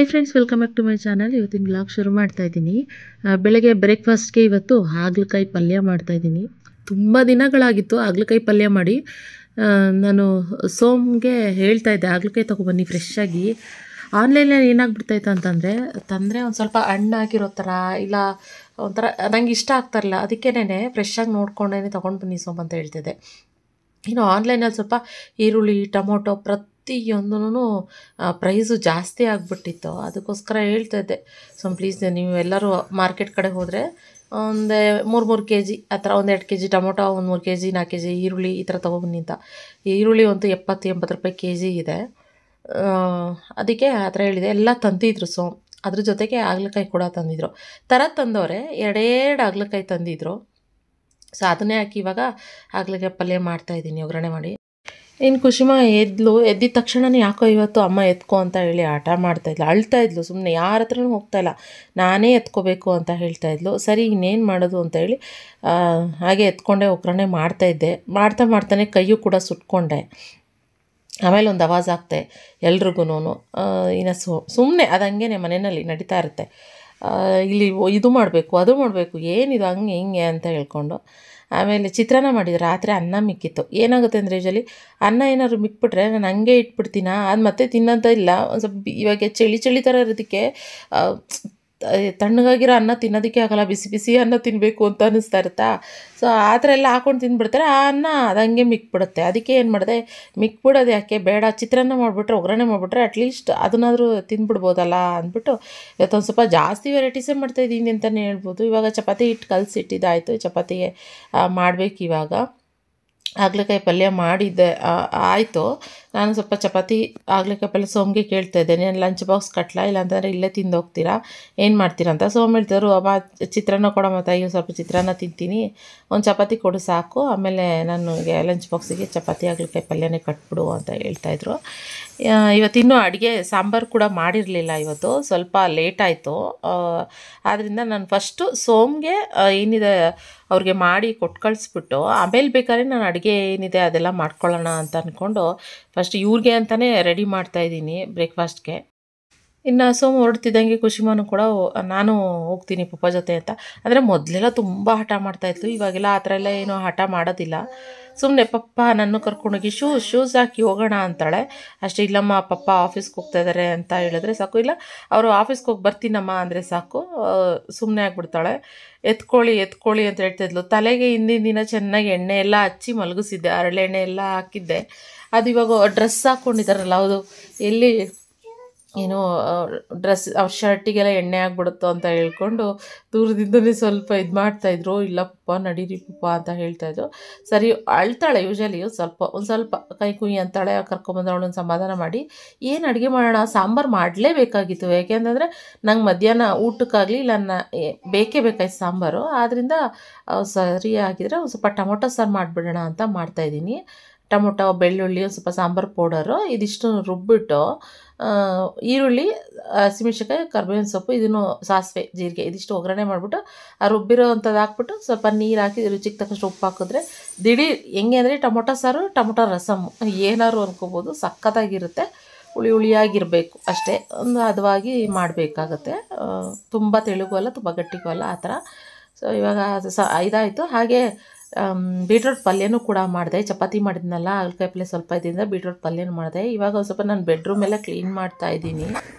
Hi friends, welcome back to my channel. ಇವತ್ತಿನ blog ಶುರು ಮಾಡ್ತಾ ಇದ್ದೀನಿ. ಬೆಳಗ್ಗೆ ಬ್ರೇಕ್ಫಾಸ್ಟ್ಗೆ ಇವತ್ತು ಹಾಗಲಕಾಯಿ ಪಲ್ಯ ಮಾಡ್ತಾ ಇದ್ದೀನಿ. ತುಂಬ ದಿನಗಳಾಗಿತ್ತು ಹಾಗಲಕಾಯಿ ಪಲ್ಯ ಮಾಡಿ. ನಾನು ಸೋಮ್ಗೆ ಹೇಳ್ತಾ ಇದ್ದೆ ಹಾಗಲಕಾಯಿ ತೊಗೊಬನ್ನಿ ಫ್ರೆಶ್ ಆಗಿ. ಆನ್ಲೈನಲ್ಲಿ ಏನಾಗ್ಬಿಡ್ತಾಯಿತ್ತು ತಂದರೆ ಒಂದು ಸ್ವಲ್ಪ ಹಣ್ಣಾಗಿರೋ ಥರ ಇಲ್ಲ ಒಂಥರ ನಂಗೆ ಇಷ್ಟ ಆಗ್ತಾಯಿರಲಿಲ್ಲ. ಅದಕ್ಕೇನೆ ಫ್ರೆಶ್ಶಾಗಿ ನೋಡ್ಕೊಂಡೇ ತೊಗೊಂಡು ಬನ್ನಿ ಸೋಮ್ ಅಂತ ಹೇಳ್ತಿದ್ದೆ. ಇನ್ನು ಆನ್ಲೈನಲ್ಲಿ ಸ್ವಲ್ಪ ಈರುಳ್ಳಿ, ಟೊಮೊಟೊ ಪ್ರತಿಯೊಂದೂ ಪ್ರೈಸು ಜಾಸ್ತಿ ಆಗಿಬಿಟ್ಟಿತ್ತು. ಅದಕ್ಕೋಸ್ಕರ ಹೇಳ್ತಾಯಿದ್ದೆ, ಸೊ ಪ್ಲೀಸ್ ನೀವು ಎಲ್ಲರೂ ಮಾರ್ಕೆಟ್ ಕಡೆ ಹೋದರೆ ಒಂದು 3 kg ಆ ಥರ, 1-2 kg ಟೊಮೊಟೊ, 1 3 kg 4 kg ಈರುಳ್ಳಿ ಈ ಥರ ತೊಗೊಬನ್ನಿ ಅಂತ. ಈರುಳ್ಳಿ ಅಂತೂ 70-80 ರೂಪಾಯಿ kg ಇದೆ. ಅದಕ್ಕೆ ಆ ಥರ ಹೇಳಿದೆ. ಎಲ್ಲ ತಂದಿದ್ರು ಸೋಮ್. ಅದ್ರ ಜೊತೆಗೆ ಹಾಗಲಕಾಯಿ ಕೂಡ ತಂದಿದ್ರು. ತಂದವರೆ 2 ಹಾಗಲಕಾಯಿ ತಂದಿದ್ರು. ಸೊ ಅದನ್ನೇ ಹಾಕಿ ಇವಾಗ ಹಾಗಲಕಾಯಿ ಪಲ್ಯ ಮಾಡ್ತಾಯಿದ್ದೀನಿ, ಒಗ್ಗರಣೆ ಮಾಡಿ. ಇನ್ನು ಕುಶಿಮಾ ಎದ್ದಿದ ತಕ್ಷಣವೇ ಯಾಕೋ ಇವತ್ತು ಅಮ್ಮ ಎತ್ಕೊ ಅಂತ ಹೇಳಿ ಆಟ ಮಾಡ್ತಾಯಿದ್ಲು, ಅಳ್ತಾಯಿದ್ಲು. ಸುಮ್ಮನೆ ಯಾರ ಹತ್ರನೂ ಹೋಗ್ತಾಯಿಲ್ಲ, ನಾನೇ ಎತ್ಕೋಬೇಕು ಅಂತ ಹೇಳ್ತಾಯಿದ್ಲು. ಸರಿ ಇನ್ನೇನು ಮಾಡೋದು ಅಂತ ಹೇಳಿ ಹಾಗೆ ಎತ್ಕೊಂಡೆ ಒಗ್ಗರಣೆ ಮಾಡ್ತಾಯಿದ್ದೆ. ಮಾಡ್ತಾನೆ ಕೈಯೂ ಕೂಡ ಸುಟ್ಕೊಂಡೆ. ಆಮೇಲೆ ಒಂದು ಆವಾಜ್ ಆಗ್ತೆ ಎಲ್ರಿಗೂ. ಇನ್ನು ಸುಮ್ಮನೆ ಅದು ಹಂಗೆ ಮನೆಯಲ್ಲಿ ನಡೀತಾ ಇರುತ್ತೆ. ಇಲ್ಲಿ ಇದು ಮಾಡಬೇಕು ಅದು ಮಾಡಬೇಕು, ಏನಿದು ಹಂಗೆ ಹಿಂಗೆ ಅಂತ ಹೇಳ್ಕೊಂಡು. ಆಮೇಲೆ ಚಿತ್ರಾನ್ನ ಮಾಡಿದ್ರು. ರಾತ್ರಿ ಅನ್ನ ಮಿಕ್ಕಿತ್ತು. ಏನಾಗುತ್ತೆ ಅಂದರೆ ಯೂಶಲಿ ಅನ್ನ ಏನಾದ್ರು ಮಿಕ್ಬಿಟ್ರೆ ನಾನು ಹಂಗೆ ಇಟ್ಬಿಡ್ತೀನ, ಅದು ಮತ್ತೆ ತಿನ್ನೋಂಥ ಇಲ್ಲ. ಒಂದು ಸ್ವಲ್ಪ ಇವಾಗ ಚಳಿ ಥರ ಇರೋದಕ್ಕೆ ತಣ್ಣಗಾಗಿರೋ ಅನ್ನ ತಿನ್ನೋದಕ್ಕೆ ಆಗೋಲ್ಲ, ಬಿಸಿ ಅನ್ನ ತಿನ್ನಬೇಕು ಅಂತ ಅನ್ನಿಸ್ತಾ ಇರುತ್ತಾ. ಸೊ ಆ ಥರ ಎಲ್ಲ ಹಾಕೊಂಡು ತಿಂದುಬಿಡ್ತಾರೆ. ಆ ಅನ್ನ ಅದು ಹಂಗೆ ಮಿಕ್ಬಿಡುತ್ತೆ. ಅದಕ್ಕೆ ಏನು ಮಾಡಿದೆ, ಮಿಕ್ಬಿಡೋದು ಯಾಕೆ ಬೇಡ, ಚಿತ್ರಾನ್ನ ಮಾಡಿಬಿಟ್ರೆ, ಒಗ್ಗರಣೆ ಮಾಡಿಬಿಟ್ರೆ ಅಟ್ಲೀಸ್ಟ್ ಅದನ್ನಾದರೂ ತಿಂದ್ಬಿಡ್ಬೋದಲ್ಲ ಅಂದ್ಬಿಟ್ಟು ಇವತ್ತೊಂದು ಸ್ವಲ್ಪ ಜಾಸ್ತಿ ವೆರೈಟೀಸೇ ಮಾಡ್ತಾಯಿದ್ದೀನಿ ಅಂತಲೇ ಹೇಳ್ಬೋದು. ಇವಾಗ ಚಪಾತಿ ಹಿಟ್ಟು ಕಲಸಿಟ್ಟಿದ್ದಾಯಿತು, ಚಪಾತಿಗೆ ಮಾಡಬೇಕು ಇವಾಗ. ಹಾಗಲಕಾಯಿ ಪಲ್ಯ ಮಾಡಿದ್ದೆ ಆಯಿತು. ನಾನು ಸ್ವಲ್ಪ ಚಪಾತಿ ಹಾಗಲಕಾಯಿ ಪಲ್ಯ ಸೋಮ್ಗೆ ಕೇಳ್ತಾಯಿದ್ದೆ, ನಾನು ಲಂಚ್ ಬಾಕ್ಸ್ ಕಟ್ಲಾ, ಇಲ್ಲಾಂತಂದರೆ ಇಲ್ಲೇ ತಿಂದು ಹೋಗ್ತೀರಾ, ಏನು ಮಾಡ್ತೀರಾ ಅಂತ. ಸೋಮ್ ಹೇಳ್ತಿದ್ರು, ಅಮ್ಮ ಚಿತ್ರಾನ್ನ ಕೊಡೋ ಮತ್ತು ಅಯ್ಯೋ ಸ್ವಲ್ಪ ಚಿತ್ರಾನ್ನ ತಿಂತೀನಿ, ಒಂದು ಚಪಾತಿ ಕೊಡು ಸಾಕು, ಆಮೇಲೆ ನನಗೆ ಲಂಚ್ ಬಾಕ್ಸಿಗೆ ಚಪಾತಿ ಹಾಗಲಕಾಯಿ ಪಲ್ಯನೇ ಕಟ್ಬಿಡು ಅಂತ ಹೇಳ್ತಾಯಿದ್ರು. ಇವತ್ತಿನ್ನೂ ಅಡುಗೆ ಸಾಂಬಾರು ಕೂಡ ಮಾಡಿರಲಿಲ್ಲ. ಇವತ್ತು ಸ್ವಲ್ಪ ಲೇಟ್ ಆಯಿತು. ಆದ್ದರಿಂದ ನಾನು ಫಸ್ಟು ಸೋಮ್ಗೆ ಏನಿದೆ ಅವ್ರಿಗೆ ಮಾಡಿ ಕೊಟ್ಟು ಕಳಿಸ್ಬಿಟ್ಟು ಆಮೇಲೆ ಬೇಕಾದ್ರೆ ನಾನು ಅಡುಗೆ ಏನಿದೆ ಅದೆಲ್ಲ ಮಾಡ್ಕೊಳ್ಳೋಣ ಅಂತ ಅಂದ್ಕೊಂಡು ಫಸ್ಟ್ ಇವ್ರಿಗೆ ಅಂತಲೇ ರೆಡಿ ಮಾಡ್ತಾಯಿದ್ದೀನಿ ಬ್ರೇಕ್ಫಾಸ್ಟ್ಗೆ. ಇನ್ನು ಸೋಮ್ ಹೊರಡ್ತಿದ್ದಂಗೆ ಕುಶಿಮಾನು ಕೂಡ ನಾನು ಹೋಗ್ತೀನಿ ಪಪ್ಪ ಜೊತೆ ಅಂತ. ಅಂದರೆ ಮೊದಲೆಲ್ಲ ತುಂಬ ಹಠ ಮಾಡ್ತಾಯಿತ್ತು, ಇವಾಗೆಲ್ಲ ಆ ಥರ ಎಲ್ಲ ಏನೂ ಹಠ ಮಾಡೋದಿಲ್ಲ. ಸುಮ್ಮನೆ ಪಪ್ಪ ನನ್ನ ಕರ್ಕೊಂಡೋಗಿ ಶೂಸ್ ಹಾಕಿ ಹೋಗೋಣ ಅಂತಾಳೆ ಅಷ್ಟೇ. ಇಲ್ಲಮ್ಮ ಪಪ್ಪ ಆಫೀಸ್ಗೆ ಹೋಗ್ತಾಯಿದ್ದಾರೆ ಅಂತ ಹೇಳಿದ್ರೆ ಸಾಕು, ಇಲ್ಲ ಅವರು ಆಫೀಸ್ಗೆ ಹೋಗಿ ಬರ್ತೀನಮ್ಮ ಅಂದರೆ ಸಾಕು, ಸುಮ್ಮನೆ ಆಗಿಬಿಡ್ತಾಳೆ. ಎತ್ಕೊಳ್ಳಿ ಅಂತ ಹೇಳ್ತಾಯಿದ್ಲು. ತಲೆಗೆ ಹಿಂದಿನ ದಿನ ಚೆನ್ನಾಗಿ ಎಣ್ಣೆ ಎಲ್ಲ ಹಚ್ಚಿ ಮಲಗಿಸಿದ್ದೆ, ಹರಳೆಣ್ಣೆ ಎಲ್ಲ ಹಾಕಿದ್ದೆ. ಅದು ಇವಾಗ ಡ್ರೆಸ್ ಹಾಕ್ಕೊಂಡಿದ್ದಾರಲ್ಲ, ಹೌದು ಎಲ್ಲಿ ಏನೋ ಡ್ರೆಸ್ ಅವ್ರ ಶರ್ಟಿಗೆಲ್ಲ ಎಣ್ಣೆ ಆಗಿಬಿಡುತ್ತೋ ಅಂತ ಹೇಳ್ಕೊಂಡು ದೂರದಿಂದಲೇ ಸ್ವಲ್ಪ ಇದು ಮಾಡ್ತಾಯಿದ್ರು. ಇಲ್ಲ ಪಪ್ಪ ನಡೀರಿ ಪಪ್ಪ ಅಂತ ಹೇಳ್ತಾಯಿದ್ರು. ಸರಿ ಅಳ್ತಾಳೆ ಯೂಶಲಿ, ಒಂದು ಸ್ವಲ್ಪ ಕೈ ಕುಯ್ ಅಂತಾಳೆ. ಕರ್ಕೊಂಬಂದು ಅವಳನ್ನು ಸಮಾಧಾನ ಮಾಡಿ ಏನು ಅಡುಗೆ ಮಾಡೋಣ, ಸಾಂಬಾರು ಮಾಡಲೇಬೇಕಾಗಿತ್ತು. ಯಾಕೆಂತಂದರೆ ನಂಗೆ ಮಧ್ಯಾಹ್ನ ಊಟಕ್ಕಾಗಲಿ ಇಲ್ಲ ಬೇಕೇ ಬೇಕಾಯ್ತು ಸಾಂಬಾರು. ಆದ್ದರಿಂದ ಸರಿ ಆಗಿದ್ರೆ ಒಂದು ಸ್ವಲ್ಪ ಟೊಮೊಟೊ ಸಾರು ಮಾಡಿಬಿಡೋಣ ಅಂತ ಮಾಡ್ತಾಯಿದ್ದೀನಿ. ಟೊಮೊಟೊ, ಬೆಳ್ಳುಳ್ಳಿ, ಒಂದು ಸ್ವಲ್ಪ ಸಾಂಬಾರು ಪೌಡರು ಇದಿಷ್ಟು ರುಬ್ಬಿಟ್ಟು, ಈರುಳ್ಳಿ, ಹಸಿಮೆಣ್ಸಿನ್ಕಾಯಿ, ಕರ್ಬೇವಿನ ಸೊಪ್ಪು, ಇದನ್ನು ಸಾಸಿವೆ, ಜೀರಿಗೆ ಇದಿಷ್ಟು ಒಗ್ಗರಣೆ ಮಾಡಿಬಿಟ್ಟು ಆ ರುಬ್ಬಿರೋ ಅಂಥದ್ದು ಹಾಕ್ಬಿಟ್ಟು ಸ್ವಲ್ಪ ನೀರು ಹಾಕಿ ರುಚಿಗೆ ತಕ್ಕಷ್ಟು ಉಪ್ಪು ಹಾಕಿದ್ರೆ ದಿಢೀರ್ ಹೆಂಗೆ ಅಂದರೆ ಟೊಮೊಟೊ ಸಾರು, ಟೊಮೊಟೊ ರಸಮ್ಮು ಏನಾದ್ರು ಅನ್ಕೋಬೋದು, ಸಖತ್ತಾಗಿರುತ್ತೆ. ಹುಳಿಯಾಗಿರಬೇಕು ಅಷ್ಟೇ, ಒಂದು ಹದವಾಗಿ ಮಾಡಬೇಕಾಗತ್ತೆ. ತುಂಬ ತೆಳುಗೂ ಅಲ್ಲ, ತುಂಬ ಗಟ್ಟಿಗೂ ಅಲ್ಲ, ಆ ಥರ. ಸೊ ಇವಾಗ ಅದು ಇದಾಯಿತು. ಹಾಗೆ ಬೀಟ್ರೋಟ್ ಪಲ್ಯನೂ ಕೂಡ ಮಾಡಿದೆ. ಚಪಾತಿ ಮಾಡಿದ್ನಲ್ಲ, ಹಾಗಲಕಾಯಿ ಪಲ್ಯ ಸ್ವಲ್ಪ ಇದ್ದಿಂದ ಬೀಟ್ರೋಟ್ ಪಲ್ಯನೂ ಮಾಡಿದೆ. ಇವಾಗ ಒಂದು ಸ್ವಲ್ಪ ನಾನು ಬೆಡ್ರೂಮ್ ಎಲ್ಲ ಕ್ಲೀನ್ ಮಾಡ್ತಾಯಿದ್ದೀನಿ.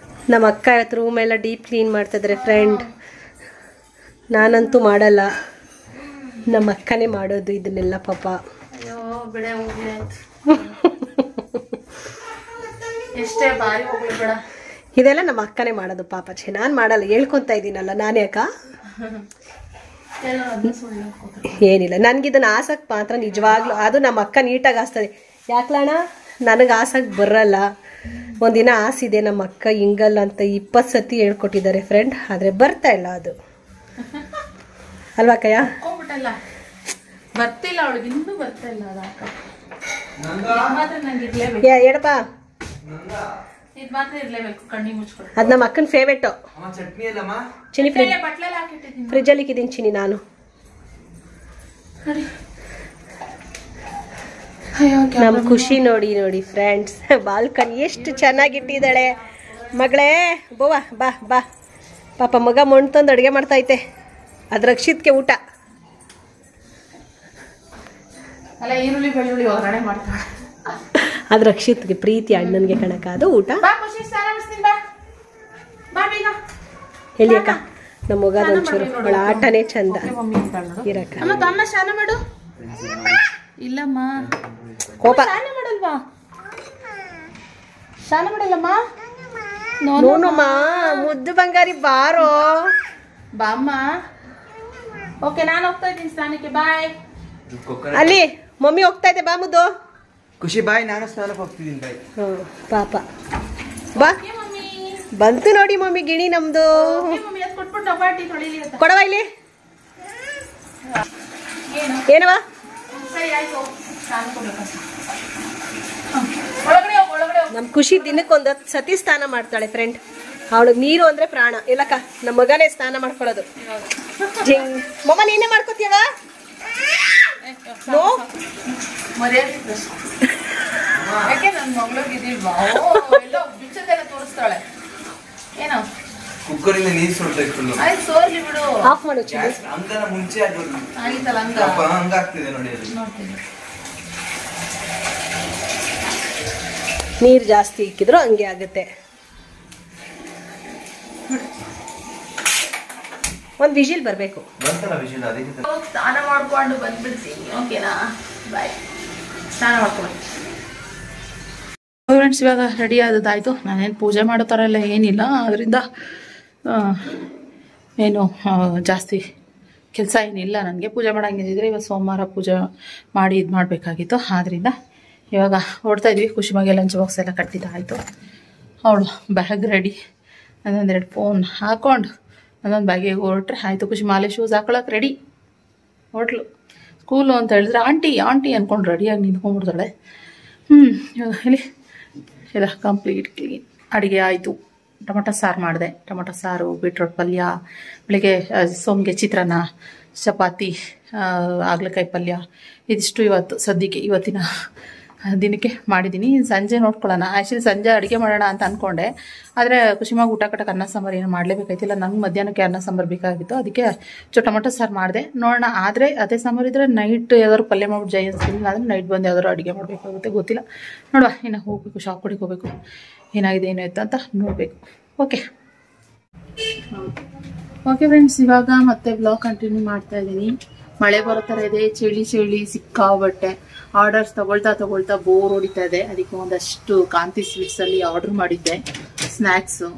ನಮ್ಮ ಅಕ್ಕ ಇವತ್ತು ರೂಮ್ ಎಲ್ಲ ಡೀಪ್ ಕ್ಲೀನ್ ಮಾಡ್ತಾಯಿದ್ದಾರೆ ಫ್ರೆಂಡ್. ನಾನಂತೂ ಮಾಡಲ್ಲ, ನಮ್ಮ ಅಕ್ಕನೇ ಮಾಡೋದು ಇದನ್ನೆಲ್ಲ ಪಾಪ. ಎಷ್ಟೇ ಬಾರಿ ಹೋಗ್ಲಿ ಬೇಡ, ಇದೆಲ್ಲ ನಮ್ಮ ಅಕ್ಕನೇ ಮಾಡೋದು ಪಾಪ. ನಾನು ಮಾಡಲ್ಲ, ಹೇಳ್ಕೊತಾ ಇದ್ದೀನಲ್ಲ ನಾನೇ ಅಕ್ಕ. ಏನಿಲ್ಲ, ನನಗಿದನ್ನು ಆಸಕ್ಕೆ ಮಾತ್ರ ನಿಜವಾಗ್ಲೂ, ಅದು ನಮ್ಮ ಅಕ್ಕ ನೀಟಾಗಿ ಆಸ್ತದೆ. ಯಾಕ್ಲಣ್ಣ ನನಗೆ ಆಸಕ್ಕೆ ಬರಲ್ಲ. ಒಂದಿನ ಆಸಿದೆ, ನಮ್ಮ ಅಕ್ಕ ಹಿಂಗಲ್ಲ ಅಂತ 20 ಸತಿ ಹೇಳ್ಕೊಟ್ಟಿದ್ದಾರೆ ಫ್ರೆಂಡ್, ಆದರೆ ಬರ್ತಾ ಇಲ್ಲ ಅದು ಅಲ್ವಾ ಕಯ್ಯ? ಬರ್ತಿಲ್ಲ ಅವಳಿಗೆ, ಇನ್ನೂ ಬರ್ತಾ ಇಲ್ಲ ಎಡಪ್ಪ, ಇದು ಮಾತ್ರ ಇರಲೇಬೇಕು, ಕಣ್ಣಿ ಮುಚ್ಕೊಂಡು. ಅದು ನಮ್ಮ ಅಕ್ಕನ ಫೇವ್ರೇಟು. ಚಿನಿ ಫ್ರಿಜ್ಜಲ್ಲಿ ಇಕ್ಕಿದ್ದೀನಿ ಚಿನಿ ನಾನು. ನಮ್ಮ ಖುಷಿ ನೋಡಿ ಫ್ರೆಂಡ್ಸ್, ಬಾಲ್ಕನಿ ಎಷ್ಟು ಚೆನ್ನಾಗಿಟ್ಟಿದ್ದಾಳೆ. ಮಗಳೇ ಬೋವಾ ಬಾ ಬಾ ಪಾಪ ಮಗ ಮಣ್ಣು ತಂದು ಅಡುಗೆ ಮಾಡ್ತೈತೆ ಅದು ರಕ್ಷಿತ್ಗೆ ಊಟ ಅಲ್ಲ ಈರುಳ್ಳಿ ಬೆಳ್ಳುಳ್ಳಿ ಒಗ್ಗರಣೆ ಮಾಡ್ತಾಳೆ ಅದು ರಕ್ಷಿತ್ಗೆ ಪ್ರೀತಿ ಅಣ್ಣನಿಗೆ ಕಣಕ ಅದು ಊಟ ಹೇಳಿ ಅಕ್ಕ ನಮ್ಮ ಮಗದ ಒಂಚೂರು ಅವಳ ಆಟನೇ ಚಂದ ಇರಕ್ಕ ಮಾಡು ಇಲ್ಲಮ್ಮ ಕೋಪ ಮಾಡಲ್ವಾ ಸ್ನಾನ ಮಾಡಲ್ಲಮ್ಮ ನೋನಮ್ಮ ಮುದ್ದು ಬಂಗಾರಿ ಬಾರೋ ಬಾಮ್ಮ ಓಕೆ ನಾನು ಹೋಗ್ತಾ ಇದ್ದೀನಿ ಸ್ನಾನಕ್ಕೆ ಬಾಯ್ ಅಲ್ಲಿ ಮಮ್ಮಿ ಹೋಗ್ತಾ ಇದೆ ಬಾ ಮುದ್ದು ಖುಷಿ ಬಾಯ್ ನಾನು ಸ್ನಾನಕ್ಕೆ ಹೋಗ್ತಿದ್ದೀನಿ ಬಾಯ್ ಪಾಪ ಬಾ ಬಂತು ನೋಡಿ ಮಮ್ಮಿ ಗಿಣಿ ನಮ್ದು ಕೊಡವ ಇಲ್ಲಿ ಏನವ ನಮ್ ಖುಷಿ ದಿನಕ್ಕೊಂದು ಸತಿ ಸ್ನಾನ ಮಾಡ್ತಾಳೆ ಫ್ರೆಂಡ್ ಅವಳು ನೀರು ಅಂದ್ರೆ ಪ್ರಾಣ ಇಲ್ಲಕ್ಕ ನಮ್ಮ ಮಗನೇ ಸ್ನಾನ ಮಾಡ್ಕೊಳ್ಳೋದು ಜಿಂಗ್ ಮಮ್ಮ ನೀನೇ ಮಾಡ್ಕೋತೀಯವ ನೋ ಯಾಕೆ ನನ್ನ ಮಗಳಿಗಿದೀಲ್ವಾ ತೋರಿಸ್ತಾಳೆ ಏನೋ ಕುಕ್ಕರಿಂದ ನೀರು ಸುಡ್ತಾ ಫುಲ್ಲು ಆಯ್ತು ಸೋರ್ಲಿ ಬಿಡು ಆಫ್ ಮಾಡು ಹಂಗನ ಮುಂಚೆ ಆಗೋದು ಆಗಿತ್ತಲ್ಲ ಹಂಗಾಗ್ತಿದೆ ನೋಡಿ ಅದು ನೋಡ್ತೀನಿ ನೀರು ಜಾಸ್ತಿ ಇಕ್ಕಿದ್ರು ಹಂಗೆ ಆಗುತ್ತೆ ಒಂದು ವಿಜಿಲ್ ಬರಬೇಕು ಬಂತಲ್ಲ ವಿಷಯ ಅದಕ್ಕೆ ಸ್ನಾನ ಮಾಡ್ಕೊಂಡು ಬಂದ್ಬಿಡ್ತೀನಿ ಓಕೆನಾ ಬಾಯ್ ಸ್ನಾನ ಮಾಡ್ಕೊಂಡು ಫ್ರೆಂಡ್ಸ್ ಇವಾಗ ರೆಡಿ ಆದದ್ದಾಯಿತು ನಾನೇನು ಪೂಜೆ ಮಾಡೋ ಥರ ಎಲ್ಲ ಏನಿಲ್ಲ ಅದರಿಂದ ಏನು ಜಾಸ್ತಿ ಕೆಲಸ ಏನಿಲ್ಲ ನನಗೆ ಪೂಜೆ ಮಾಡೋಂಗಿದ್ದಿದ್ರೆ ಇವಾಗ ಸೋಮವಾರ ಪೂಜೆ ಮಾಡಿ ಇದು ಮಾಡಬೇಕಾಗಿತ್ತು ಆದ್ದರಿಂದ ಇವಾಗ ಹೊಡ್ತಾಯಿದ್ವಿ ಖುಷಿಮಾಗೆ ಲಂಚ್ ಬಾಕ್ಸ್ ಎಲ್ಲ ಕಟ್ಟಿದ್ದಾಯಿತು ಅವಳು ಬ್ಯಾಗ್ ರೆಡಿ ಒಂದೊಂದೆರಡು ಫೋನ್ ಹಾಕ್ಕೊಂಡು ಒಂದೊಂದು ಬ್ಯಾಗಿಗೆ ಹೊರಟ್ರೆ ಆಯಿತು ಖುಷಿ ಮಾಲೆ ಶೂಸ್ ಹಾಕೊಳಕ್ಕೆ ರೆಡಿ ಹೊರಟ್ಲು ಸ್ಕೂಲು ಅಂತ ಹೇಳಿದ್ರೆ ಆಂಟಿ ಅಂದ್ಕೊಂಡು ರೆಡಿಯಾಗಿ ನಿಂತ್ಕೊಂಡ್ಬಿಡ್ತಾಳೆ ಇವಾಗ ಹೇಳಿ ಎಲ್ಲ ಕಂಪ್ಲೀಟ್ ಕ್ಲೀನ್ ಅಡುಗೆ ಆಯಿತು ಟೊಮಟೊ ಸಾರು ಮಾಡಿದೆ ಟೊಮಟೊ ಸಾರು ಬೀಟ್ರೋಟ್ ಪಲ್ಯ ಬೆಳಿಗ್ಗೆ ಸೋಮ್ಗೆ ಚಿತ್ರಾನ್ನ ಚಪಾತಿ ಹಾಗಲಕಾಯಿ ಪಲ್ಯ ಇದಿಷ್ಟು ಇವತ್ತು ಸದ್ಯಕ್ಕೆ ಇವತ್ತಿನ ದಿನಕ್ಕೆ ಮಾಡಿದ್ದೀನಿ ಸಂಜೆ ನೋಡ್ಕೊಳ್ಳೋಣ ಆ್ಯಕ್ಚುಲಿ ಸಂಜೆ ಅಡುಗೆ ಮಾಡೋಣ ಅಂತ ಅಂದ್ಕೊಂಡೆ ಆದರೆ ಖುಷಿಮಾಗಿ ಊಟ ಕಟ್ಟಕ್ಕೆ ಅನ್ನ ಸಾಂಬಾರು ಏನು ಮಾಡಲೇಬೇಕಾಯ್ತಿಲ್ಲ ನಂಗೆ ಮಧ್ಯಾಹ್ನಕ್ಕೆ ಅನ್ನ ಸಾಂಬಾರು ಬೇಕಾಗಿತ್ತು ಅದಕ್ಕೆ ಟೊಮಟೊ ಸಾರು ಮಾಡಿದೆ ನೋಡೋಣ ಆದರೆ ಅದೇ ಸಾಂಬಾರು ಇದ್ದರೆ ನೈಟ್ ಯಾವ್ದಾದ್ರು ಪಲ್ಯ ಮಾಡ್ಬಿಟ್ಟು ಜೈ ಅನ್ಸ್ತೀನಿ ಆದರೆ ನೈಟ್ ಬಂದು ಯಾವ್ದಾದ್ರು ಅಡುಗೆ ಮಾಡಬೇಕಾಗುತ್ತೆ ಗೊತ್ತಿಲ್ಲ ನೋಡುವ ಇನ್ನು ಹೋಗಬೇಕು ಶಾಪ್ ಕಡೆಗೆ ಹೋಗಬೇಕು ಏನಾಗಿದೆ ಏನು ಇತ್ತು ಅಂತ ನೋಡಬೇಕು ಓಕೆ ಫ್ರೆಂಡ್ಸ್ ಇವಾಗ ಮತ್ತೆ ಬ್ಲಾಗ್ ಕಂಟಿನ್ಯೂ ಮಾಡ್ತಾ ಇದ್ದೀನಿ ಮಳೆ ಬರೋ ಥರ ಇದೆ ಚಳಿ ಸಿಕ್ಕಾಬಟ್ಟೆ ಆರ್ಡರ್ಸ್ ತಗೊಳ್ತಾ ಬೋರ್ ಹೊಡಿತಾ ಇದೆ ಅದಕ್ಕೆ ಒಂದಷ್ಟು ಕಾಂತಿ ಸ್ವೀಟ್ಸಲ್ಲಿ ಆರ್ಡರ್ ಮಾಡಿದ್ದೆ ಸ್ನ್ಯಾಕ್ಸು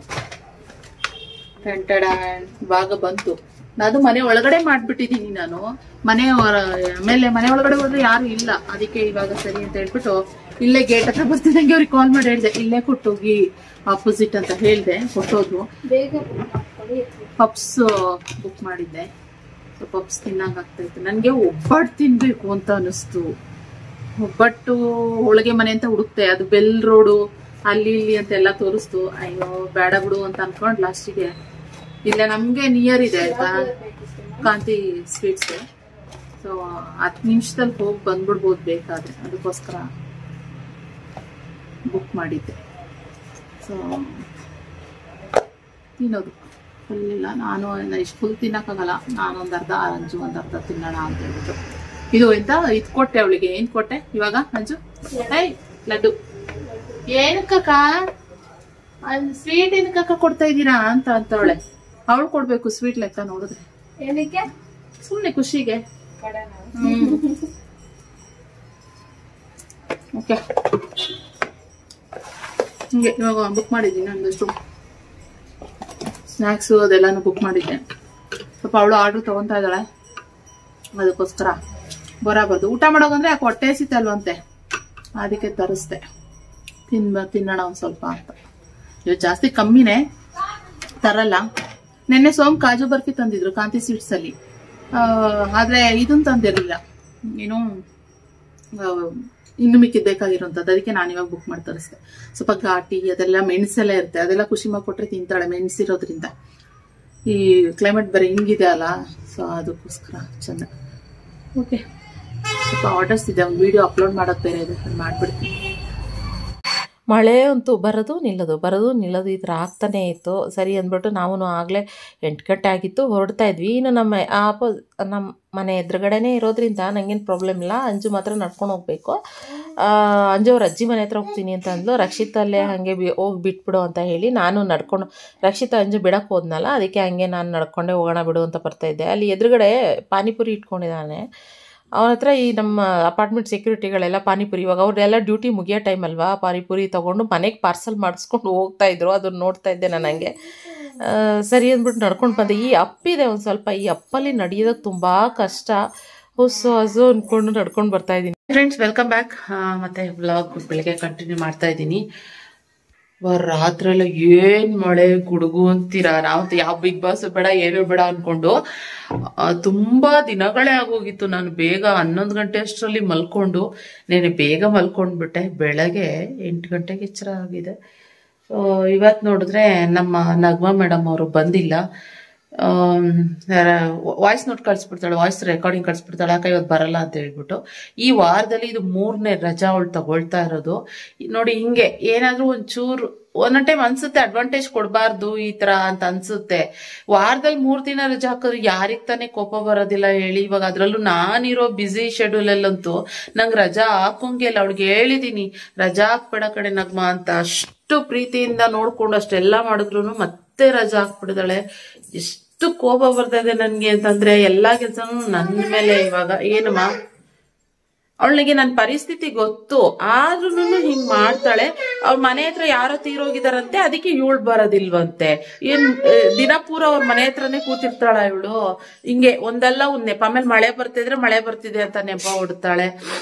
ಇವಾಗ ಬಂತು ಅದು ಮನೆ ಒಳಗಡೆ ಮಾಡಿಬಿಟ್ಟಿದ್ದೀನಿ ನಾನು ಆಮೇಲೆ ಮನೆ ಒಳಗಡೆ ಹೋದ್ರೆ ಯಾರು ಇಲ್ಲ ಅದಕ್ಕೆ ಇವಾಗ ಸರಿ ಅಂತ ಹೇಳ್ಬಿಟ್ಟು ಇಲ್ಲೇ ಗೇಟ್ ಹತ್ರ ಬರ್ತಿದ್ದಂಗೆ ಅವ್ರಿಗೆ ಕಾಲ್ ಮಾಡಿ ಹೇಳಿದೆ ಇಲ್ಲೇ ಕೊಟ್ಟೋಗಿ ಆಪೋಸಿಟ್ ಅಂತ ಹೇಳಿದೆ ಕೊಟ್ಟೋದು ಪಪ್ಸ್ ಬುಕ್ ಮಾಡಿದ್ದೆ ಸೊ ಪಪ್ಸ್ ತಿನ್ನಂಗೆ ಆಗ್ತಾಯಿತ್ತು ನನಗೆ ಒಬ್ಬಟ್ಟು ತಿನ್ಬೇಕು ಅಂತ ಅನಿಸ್ತು ಒಬ್ಬಟ್ಟು ಹೋಳಿಗೆ ಮನೆ ಅಂತ ಹುಡುಕ್ತೆ ಅದು ಬೆಲ್ ರೋಡು ಅಲ್ಲಿ ಇಲ್ಲಿ ಅಂತೆಲ್ಲ ತೋರಿಸ್ತು ಅಯ್ಯೋ ಬೇಡ ಬಿಡು ಅಂತ ಅನ್ಕೊಂಡು ಲಾಸ್ಟಿಗೆ ಇಲ್ಲ ನಮಗೆ ನಿಯರ್ ಇದೆ ಆಯ್ತಾ ಕಾಂತಿ ಸ್ವೀಟ್ಸ್ ಸೊ 10 ನಿಮಿಷದಲ್ಲಿ ಹೋಗಿ ಬಂದ್ಬಿಡ್ಬೋದು ಬೇಕಾದ್ರೆ ಅದಕ್ಕೋಸ್ಕರ ಬುಕ್ ಮಾಡಿದ್ದೆ ಸೊ ತಿನ್ನೋದು ಫುಲ್ ಇಲ್ಲ ನಾನು ಇಷ್ಟು ಫುಲ್ ತಿನ್ನಕ್ಕಾಗಲ್ಲ ನಾನೊಂದು ಅರ್ಧ ಅಂಜು ಒಂದು ಅರ್ಧ ತಿನ್ನೋಣ ಅಂತ ಹೇಳ್ಬಿಟ್ಟು ಇದು ಎಂತ ಇದು ಕೊಟ್ಟೆ ಅವಳಿಗೆ ಏನ್ ಕೊಟ್ಟೆ ಇವಾಗ ಅಂಜು ಲಡ್ಡು ಏನಕ್ಕ ಸ್ವೀಟ್ ಏನಕ್ಕ ಕೊಡ್ತಾ ಇದ್ದೀರಾ ಅಂತ ಅಂತವಳೆ ಅವಳು ಕೊಡ್ಬೇಕು ಸ್ವೀಟ್ ಲೆಕ್ಕ ನೋಡಿದ್ರೆ ಏನಕ್ಕೆ ಸುಮ್ನೆ ಖುಷಿಗೆ ಓಕೆ ಹಿಂಗೆ ಇವಾಗ ಬುಕ್ ಮಾಡಿದ್ದೀನಿ ಒಂದಷ್ಟು ಸ್ನ್ಯಾಕ್ಸು ಅದೆಲ್ಲಾನು ಬುಕ್ ಮಾಡಿದ್ದೆ ಸ್ವಲ್ಪ ಅವಳು ಆರ್ಡ್ರ್ ತಗೊಂತಾ ಇದ್ದಾಳೆ ಅದಕ್ಕೋಸ್ಕರ ಬರಬಾರ್ದು ಊಟ ಮಾಡೋಕಂದ್ರೆ ಯಾಕೆ ಹೊಟ್ಟೆ ಸಿತ್ತಲ್ವಂತೆ ಅದಕ್ಕೆ ತರಿಸ್ದೆ ತಿನ್ನೋಣ ಒಂದು ಸ್ವಲ್ಪ ಅಂತ ಇವತ್ತು ಜಾಸ್ತಿ ಕಮ್ಮಿನೇ ತರಲ್ಲ ನೆನ್ನೆ ಸೋಮ್ ಕಾಜು ಬರ್ಫಿ ತಂದಿದ್ರು ಕಾಂತಿ ಸ್ವೀಟ್ಸ್ ಅಲ್ಲಿ ಆದ್ರೆ ಇದನ್ನ ತಂದಿರಲಿಲ್ಲ ಏನು ಇನ್ನು ಮಿಕ್ಕಿದ್ ಬೇಕಾಗಿರೋಂಥದ್ದು ಅದಕ್ಕೆ ನಾನು ಇವಾಗ ಬುಕ್ ಮಾಡಿ ತರಿಸ್ದೆ ಸ್ವಲ್ಪ ಘಾಟಿ ಅದೆಲ್ಲ ಮೆಣಸೆಲ್ಲ ಇರುತ್ತೆ ಅದೆಲ್ಲ ಖುಷಿಮಾಗ ಕೊಟ್ರೆ ತಿಂತಾಳೆ ಮೆಣಸಿರೋದ್ರಿಂದ ಈ ಕ್ಲೈಮೇಟ್ ಬರೀ ಹಿಂಗಿದೆ ಅಲ್ಲ ಸೊ ಅದಕ್ಕೋಸ್ಕರ ಚೆಂದ ಓಕೆ ಸ್ವಲ್ಪ ಆರ್ಡರ್ಸ್ ಇದೆ ಒಂದು ವಿಡಿಯೋ ಅಪ್ಲೋಡ್ ಮಾಡೋದು ಬೇರೆ ಇದೆ ಅದು ಮಾಡಿಬಿಡ್ತೀನಿ ಮಳೆ ಅಂತೂ ಬರೋದು ನಿಲ್ಲೋದು ಈ ಥರ ಆಗ್ತಾನೇ ಇತ್ತು. ಸರಿ ಅಂದ್ಬಿಟ್ಟು ನಾವು ಆಗಲೇ 8 ಗಂಟೆ ಆಗಿತ್ತು, ಹೊರಡ್ತಾ ಇದ್ವಿ. ಇನ್ನು ನಮ್ಮ ಮನೆ ಎದುರುಗಡೆನೇ ಇರೋದ್ರಿಂದ ನನಗೇನು ಪ್ರಾಬ್ಲಮ್ ಇಲ್ಲ. ಅಂಜು ಮಾತ್ರ ನಡ್ಕೊಂಡು ಹೋಗಬೇಕು. ಅಂಜು ಅವ್ರ ಅಜ್ಜಿ ಮನೆ ಹತ್ರ ಹೋಗ್ತೀನಿ ಅಂತ ಅಂದ್ಲು. ರಕ್ಷಿತಲ್ಲೇ ಹಾಗೆ ಹೋಗಿ ಬಿಟ್ಬಿಡು ಅಂತ ಹೇಳಿ ನಾನು ನಡ್ಕೊಂಡು, ರಕ್ಷಿತ ಅಂಜು ಬಿಡಕ್ಕೆ ಹೋದ್ನಲ್ಲ, ಅದಕ್ಕೆ ಹಂಗೆ ನಾನು ನಡ್ಕೊಂಡೇ ಹೋಗೋಣ ಬಿಡು ಅಂತ ಬರ್ತಾಯಿದ್ದೆ. ಅಲ್ಲಿ ಎದುರುಗಡೆ ಪಾನಿಪುರಿ ಇಟ್ಕೊಂಡಿದ್ದಾನೆ. ಅವನ ಹತ್ರ ಈ ನಮ್ಮ ಅಪಾರ್ಟ್ಮೆಂಟ್ ಸೆಕ್ಯೂರಿಟಿಗಳೆಲ್ಲ ಪಾನಿಪುರಿ, ಇವಾಗ ಅವ್ರನ್ನೆಲ್ಲ ಡ್ಯೂಟಿ ಮುಗಿಯೋ ಟೈಮ್ ಅಲ್ವಾ, ಪಾನಿಪುರಿ ತೊಗೊಂಡು ಮನೆಗೆ ಪಾರ್ಸಲ್ ಮಾಡಿಸ್ಕೊಂಡು ಹೋಗ್ತಾಯಿದ್ರು. ಅದನ್ನು ನೋಡ್ತಾ ಇದ್ದೆ ನಾನು ಹಂಗೆ. ಸರಿ ಅಂದ್ಬಿಟ್ಟು ನಡ್ಕೊಂಡು ಬಂದೆ. ಈ ಅಪ್ಪಿದೆ ಒಂದು ಸ್ವಲ್ಪ, ಈ ಅಪ್ಪಲ್ಲಿ ನಡೆಯೋದಕ್ಕೆ ತುಂಬ ಕಷ್ಟ. ಹೊಸು ಅಂದ್ಕೊಂಡು ನಡ್ಕೊಂಡು ಬರ್ತಾಯಿದ್ದೀನಿ. Friends, welcome back. ಮತ್ತು ವ್ಲಾಗ್ ಬೆಳಗ್ಗೆ ಕಂಟಿನ್ಯೂ ಮಾಡ್ತಾಯಿದ್ದೀನಿ. ರಾತ್ರೆಲ್ಲ ಏನ್ ಮಳೆ ಗುಡುಗು ಅಂತೀರಾ. ನಾವು ಯಾವ ಬಿಗ್ ಬಾಸ್ ಬೇಡ ಏನೂ ಬೇಡ ಅನ್ಕೊಂಡು ತುಂಬಾ ದಿನಗಳೇ ಆಗೋಗಿತ್ತು. ನಾನು ಬೇಗ 11 ಗಂಟೆ ಅಷ್ಟರಲ್ಲಿ ಮಲ್ಕೊಂಡು, ನೇನೆ ಬೇಗ ಮಲ್ಕೊಂಡ್ಬಿಟ್ಟೆ. ಬೆಳಗ್ಗೆ 8 ಗಂಟೆಗೆ ಎಚ್ಚರ ಆಗಿದೆ. ಇವತ್ತು ನೋಡಿದ್ರೆ ನಮ್ಮ ನಗ್ಮಾ ಮೇಡಮ್ ಅವರು ಬಂದಿಲ್ಲ. ವಾಯ್ಸ್ ನೋಟ್ ಕಳಿಸ್ಬಿಡ್ತಾಳೆ, ವಾಯ್ಸ್ ರೆಕಾರ್ಡಿಂಗ್ ಕಳಿಸ್ಬಿಡ್ತಾಳೆ, ಯಾಕೆ ಇವತ್ತು ಬರಲ್ಲ ಅಂತ ಹೇಳ್ಬಿಟ್ಟು. ಈ ವಾರದಲ್ಲಿ ಇದು 3ನೇ ರಜಾ ಅವಳು ತಗೊಳ್ತಾ ಇರೋದು. ನೋಡಿ, ಹಿಂಗೆ ಏನಾದ್ರೂ ಒಂಚೂರು ಒಂದೊಂದು ಟೈಮ್ ಅನ್ಸುತ್ತೆ ಅಡ್ವಾಂಟೇಜ್ ಕೊಡಬಾರ್ದು ಈ ತರ ಅಂತ ಅನ್ಸುತ್ತೆ. ವಾರದಲ್ಲಿ 3 ದಿನ ರಜಾ ಹಾಕಿದ್ರೆ ಯಾರಿಗ್ ತಾನೇ ಕೋಪ ಬರೋದಿಲ್ಲ ಹೇಳಿ. ಇವಾಗ ಅದ್ರಲ್ಲೂ ನಾನಿರೋ ಬ್ಯುಸಿ ಶೆಡ್ಯೂಲ್ ಅಲ್ಲಂತೂ ನಂಗೆ ರಜಾ ಹಾಕೋಂಗೆ ಇಲ್ಲ. ಅವಳಿಗೆ ಹೇಳಿದೀನಿ, ರಜಾ ಹಾಕ್ಬೇಡ ಕಡೆ ನಗ್ಮಾ ಅಂತ. ಅಷ್ಟು ಪ್ರೀತಿಯಿಂದ ನೋಡ್ಕೊಂಡು ಅಷ್ಟೆಲ್ಲಾ ಮಾಡಿದ್ರು ಮತ್ತೆ ರಜಾ ಹಾಕ್ಬಿಡಿದಾಳೆ. ಎಷ್ಟು ಕೋಪ ಬರ್ತಾ ಇದೆ ನನ್ಗೆ ಅಂತಂದ್ರೆ, ಎಲ್ಲಾ ಕೆಲ್ಸನೂ ನನ್ನ ಮೇಲೆ. ಇವಾಗ ಏನಮ್ಮ, ಅವಳಿಗೆ ನನ್ನ ಪರಿಸ್ಥಿತಿ ಗೊತ್ತು, ಆದ್ರೂ ಹಿಂಗ್ ಮಾಡ್ತಾಳೆ. ಅವ್ರ ಮನೆ ಹತ್ರ ಯಾರೋ ತೀರೋಗಿದಾರಂತೆ, ಅದಕ್ಕೆ ಇವಳು ಬರೋದಿಲ್ವಂತೆ. ಏನ್ ದಿನ ಪೂರ ಅವ್ರ ಮನೆ ಹತ್ರನೇ ಕೂತಿರ್ತಾಳ ಇವಳು. ಹಿಂಗೆ ಒಂದಲ್ಲ ಒಂದ್ ನೆಪ. ಆಮೇಲೆ ಮಳೆ ಬರ್ತಿದ್ರೆ ಮಳೆ ಬರ್ತಿದೆ ಅಂತ ನೆಪ ಹೊಡ್ತಾಳೆ.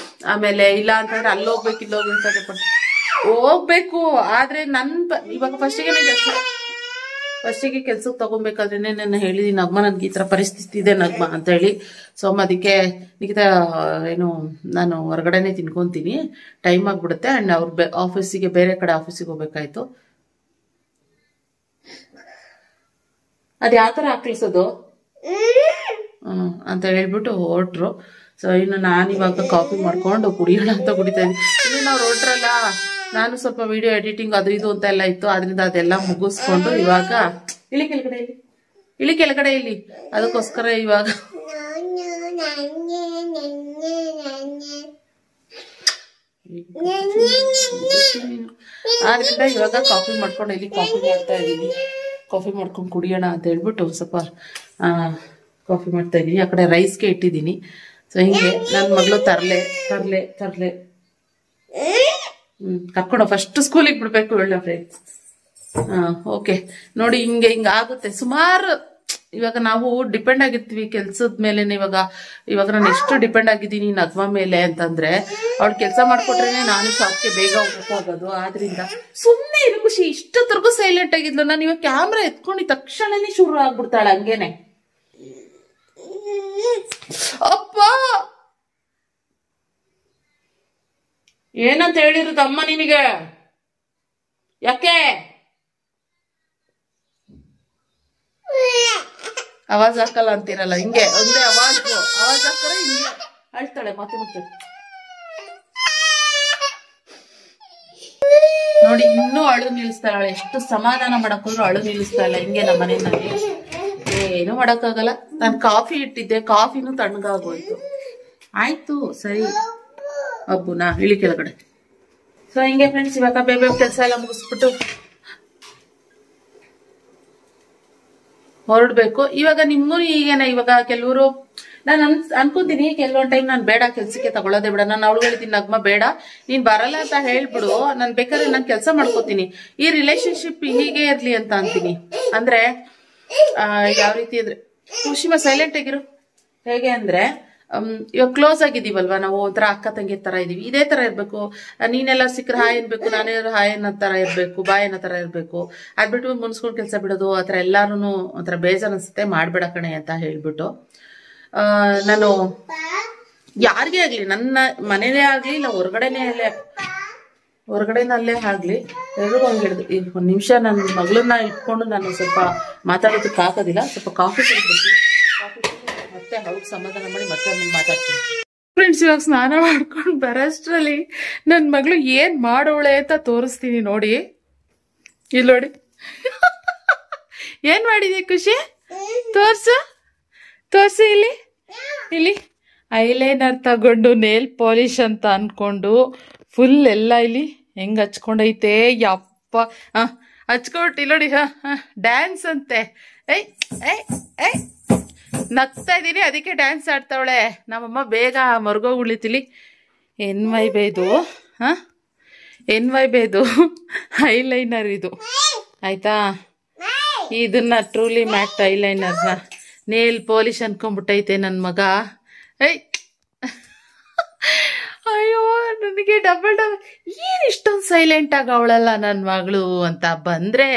ಆಮೇಲೆ ಇಲ್ಲ ಅಂತಂದ್ರೆ ಅಲ್ಲೋಗ್ಬೇಕು ಇಲ್ಲೋಗ್ಬೇಕು ಹೋಗ್ಬೇಕು. ಆದ್ರೆ ಇವಾಗ ಫಸ್ಟಿಗೆ ಕೆಲ್ಸಕ್ಕೆ ತಗೊಬೇಕಾದ್ರೇನೆ ನಾನು ಹೇಳಿದೀನಿ, ನಗ್ಮ ನನ್ಗೆ ಈ ತರ ಪರಿಸ್ಥಿತಿ ಇದೆ ನಗ್ಮ ಅಂತ ಹೇಳಿ. ಸೊ ಅದಕ್ಕೆ ನಿಖಿತಾ ಏನು ನಾನು ಹೊರಗಡೆನೆ ತಿನ್ಕೊಂತೀನಿ, ಟೈಮ್ ಆಗ್ಬಿಡುತ್ತೆ. ಅಂಡ್ ಅವ್ರ ಆಫೀಸಿಗೆ, ಬೇರೆ ಕಡೆ ಆಫೀಸಿಗೆ ಹೋಗ್ಬೇಕಾಯ್ತು. ಅದ್ ಯಾವ ತರ ಹಾಕ್ಲಿಸೋದು ಅಂತ ಹೇಳ್ಬಿಟ್ಟು ಹೊರಟ್ರು. ಸೊ ಇನ್ನು ನಾನಿವಾಗ ಕಾಫಿ ಮಾಡ್ಕೊಂಡು ಕುಡಿಯೋಣ ಅಂತ ಕುಡಿತಾ ಇದ್ದೀನಿ. ಇನ್ನು ನಾವು ಹೊರಟ್ರಲ್ಲ, ನಾನು ಸ್ವಲ್ಪ ವಿಡಿಯೋ ಎಡಿಟಿಂಗ್ ಅದು ಇದು ಅಂತ ಎಲ್ಲ ಇತ್ತು. ಅದರಿಂದ ಅದೆಲ್ಲ ಮುಗಿಸ್ಕೊಂಡು ಇವಾಗ ಇಳಿ ಕೆಳಗಡೆ ಇಲ್ಲಿ ಅದಕ್ಕೋಸ್ಕರ ಇವಾಗ ಆದ್ರಿಂದ ಇವಾಗ ಕಾಫಿ ಮಾಡ್ಕೊಂಡು ಇಲ್ಲಿ ಕಾಫಿ ಮಾಡ್ತಾ ಇದ್ದೀನಿ. ಕಾಫಿ ಮಾಡ್ಕೊಂಡು ಕುಡಿಯೋಣ ಅಂತ ಹೇಳ್ಬಿಟ್ಟು ಸ್ವಲ್ಪ ಕಾಫಿ ಮಾಡ್ತಾ ಇದ್ದೀನಿ. ಆ ಕಡೆ ರೈಸ್ಗೆ ಇಟ್ಟಿದ್ದೀನಿ. ಸೊ ಹಿಂಗೆ ನನ್ನ ಮಗಳು ತರ್ಲೆ ಕರ್ಕೊಂಡು ಫಸ್ಟ್ ಸ್ಕೂಲಿಗೆ ಬಿಡ್ಬೇಕು ಒಳ್ಳೆ ಫ್ರೆಂಡ್ಸ್. ಓಕೆ ನೋಡಿ, ಹಿಂಗೆ ಆಗುತ್ತೆ ಸುಮಾರು. ಇವಾಗ ನಾವು ಡಿಪೆಂಡ್ ಆಗಿರ್ತೀವಿ ಕೆಲ್ಸದ ಮೇಲೆ. ಇವಾಗ ನಾನು ಎಷ್ಟು ಡಿಪೆಂಡ್ ಆಗಿದ್ದೀನಿ ನಗ್ಮ ಮೇಲೆ ಅಂತಂದ್ರೆ, ಅವಳು ಕೆಲಸ ಮಾಡ್ಕೊಟ್ರೇನೆ ನಾನು ಶಾಪ್ಗೆ ಬೇಗ ಹೋಗೋದು. ಆದ್ರಿಂದ ಸುಮ್ಮನೆ ಇರು ಖುಷಿ. ಇಷ್ಟೊತ್ತರ್ಗು ಸೈಲೆಂಟ್ ಆಗಿದ್ಲು. ನಾನು ಇವಾಗ ಕ್ಯಾಮ್ರಾ ಎತ್ಕೊಂಡು ತಕ್ಷಣನೇ ಶುರು ಆಗ್ಬಿಡ್ತಾಳೆ ಹಂಗೇನೆ. ಅಪ್ಪ ಏನಂತ ಹೇಳಿರೋದು ಅಮ್ಮ ನಿನಗೆ? ಯಾಕೆ ಆವಾಜ್ ಹಾಕಲ್ಲ ಅಂತೀರಲ್ಲ, ಹಿಂಗೆ ಒಂದೇ ಆವಾಜ್ ಹಾಕರೆ ಹಿಂಗೆ ಅಳ್ತಾಳೆ. ಮತ್ತೆ ನೋಡಿ, ಇನ್ನೂ ಅಳು ನಿಲ್ಲಿಸ್ತಾಳೆ. ಎಷ್ಟು ಸಮಾಧಾನ ಮಾಡಕ್ಕೋದ್ರು ಅಳು ನಿಲ್ಲಿಸ್ತಾ ಇಲ್ಲ. ಹಿಂಗೆ ನಮ್ಮ ಮನೆಯಲ್ಲಿ ಏನು ಮಾಡಕ್ಕಾಗಲ್ಲ. ನಾನು ಕಾಫಿ ಇಟ್ಟಿದ್ದೆ, ಕಾಫಿನೂ ತಣ್ಣಗಾಗೋಯ್ತು. ಆಯ್ತು ಸರಿ ಅಬ್ಬುನಾ ಇಳಿ ಕೆಳಗಡೆ. ಸೊ ಹಿಂಗೆ ಫ್ರೆಂಡ್ಸ್, ಇವಾಗ ಬೇಗ ಕೆಲಸ ಎಲ್ಲ ಮುಗಿಸ್ಬಿಟ್ಟು ಹೊರಡ್ಬೇಕು. ಇವಾಗ ನಿಮ್ಗೂ ಈಗೇನ, ಇವಾಗ ಕೆಲವರು ನಾನು ಅನ್ಕೋತೀನಿ ಕೆಲವೊಂದ್ ಟೈಮ್ ನಾನು ಬೇಡ ಕೆಲ್ಸಕ್ಕೆ ತಗೊಳ್ಳೋದೇ ಬೇಡ. ನಾನು ಅವಳು ಹೇಳ್ತೀನಿ, ನಗ್ಮ ಬೇಡ ನೀನ್ ಬರಲ್ಲ ಅಂತ ಹೇಳ್ಬಿಡು, ನಾನ್ ಬೇಕಾದ್ರೆ ನಾನು ಕೆಲಸ ಮಾಡ್ಕೋತೀನಿ, ಈ ರಿಲೇಶನ್ಶಿಪ್ ಹೀಗೆ ಇರ್ಲಿ ಅಂತ ಅಂತೀನಿ. ಅಂದ್ರೆ ಯಾವ ರೀತಿ ಅಂದ್ರೆ, ಖುಷಿಮ ಸೈಲೆಂಟ್ ಆಗಿರು. ಹೇಗೆ ಅಂದ್ರೆ, ಇವಾಗ ಕ್ಲೋಸ್ ಆಗಿದೀವಲ್ವಾ ನಾವು, ಒಂಥರ ಅಕ್ಕ ತಂಗಿ ತರ ಇದೀವಿ, ಇದೇ ತರ ಇರ್ಬೇಕು. ನೀನೆಲ್ಲ ಸಿಕ್ಕರೆ ಹಾಯ್ ಅನ್ಬೇಕು, ನಾನೇ ಹಾಯ್ ಅನ್ನೋ ತರ ಇರ್ಬೇಕು, ಬಾಯ್ ಅನ್ನೋ ತರ ಇರ್ಬೇಕು. ಅದ್ಬಿಟ್ಟು ಮುನ್ಸ್ಕೊಂಡ್ ಕೆಲಸ ಬಿಡೋದು ಆತರ ಎಲ್ಲಾರು ಒಂಥರ ಬೇಜಾರ್ ಅನ್ಸುತ್ತೆ, ಮಾಡ್ಬೇಡ ಕಣೆ ಅಂತ ಹೇಳ್ಬಿಟ್ಟು ನಾನು ಯಾರಿಗೇ ಆಗ್ಲಿ, ನನ್ನ ಮನೇಲೇ ಆಗ್ಲಿ ಇಲ್ಲ ಹೊರಗಡೆನಲ್ಲೇ ಆಗ್ಲಿ, ಎಲ್ರಿಗೂ ಹಂಗೆ ಹೇಳಿದ್ರು. ಈಗ ಒಂದ್ ನಿಮಿಷ ನನ್ನ ಮಗಳನ್ನ ಇಟ್ಕೊಂಡು ನಾನು ಸ್ವಲ್ಪ ಮಾತಾಡೋದಕ್ಕೆ ಆಗೋದಿಲ್ಲ. ಸ್ವಲ್ಪ ಕಾಫಿ ಕುಡಿದ್ಬಿಟ್ಟು ಮತ್ತೆ ಅವ್ರಿಗೆ ಸಮಾಧಾನ ಮಾಡಿ ಮತ್ತೆ ಆಮೇಲೆ ಮಾತಾಡ್ತೀನಿ. ಫ್ರೆಂಡ್ಸ್, ಇವಾಗ ಸ್ನಾನ ಮಾಡ್ಕೊಂಡು ಬರೋಷ್ಟ್ರಲ್ಲಿ ನನ್ನ ಮಗಳು ಏನ್ ಮಾಡೋಳೆ ಅಂತ ತೋರಿಸ್ತೀನಿ ನೋಡಿ. ಇಲ್ಲಿ ನೋಡಿ. ಏನ್ ಮಾಡಿದೆ ಖುಷಿ? ತೋರ್ಸು ತೋರ್ಸು. ಇಲ್ಲಿ ಐಲೈನರ್ ತಗೊಂಡು ನೇಲ್ ಪಾಲಿಶ್ ಅಂತ ಅನ್ಕೊಂಡು ಫುಲ್ ಎಲ್ಲ ಇಲ್ಲಿ ಹೆಂಗ್ ಹಚ್ಕೊಂಡೈತೆ. ಯಪ್ಪ ಹಚ್ಕೊಟ್ಟು ನೋಡಿ. ಡ್ಯಾನ್ಸ್ ಅಂತೆ. ಐ ಐ ಐ ನಗ್ತಾ ಇದ್ದೀನಿ, ಅದಕ್ಕೆ ಡ್ಯಾನ್ಸ್ ಆಡ್ತಾವಳೆ. ನಮ್ಮಮ್ಮ ಬೇಗ ಮರ್ಗೋಗುಳಿತಿಲಿ. ಎನ್ವೈಬೇದು ಎನ್ವೈಬೇದು ಐಲೈನರ್ ಇದು ಆಯ್ತಾ. ಇದನ್ನ ಟ್ರೂಲಿ ಮ್ಯಾಟ್ ಐಲೈನರ್ನ ನೇಲ್ ಪಾಲಿಶ್ ಅನ್ಕೊಂಡ್ಬಿಟ್ಟೈತೆ ನನ್ನ ಮಗ. ಅಯ್ಯೋ, ನನಗೆ ಡಬಲ್ ಏನ್ ಇಷ್ಟೊಂದು ಸೈಲೆಂಟ್ ಆಗ ಅವಳಲ್ಲ ನನ್ನ ಮಗಳು ಅಂತ ಬಂದ್ರೆ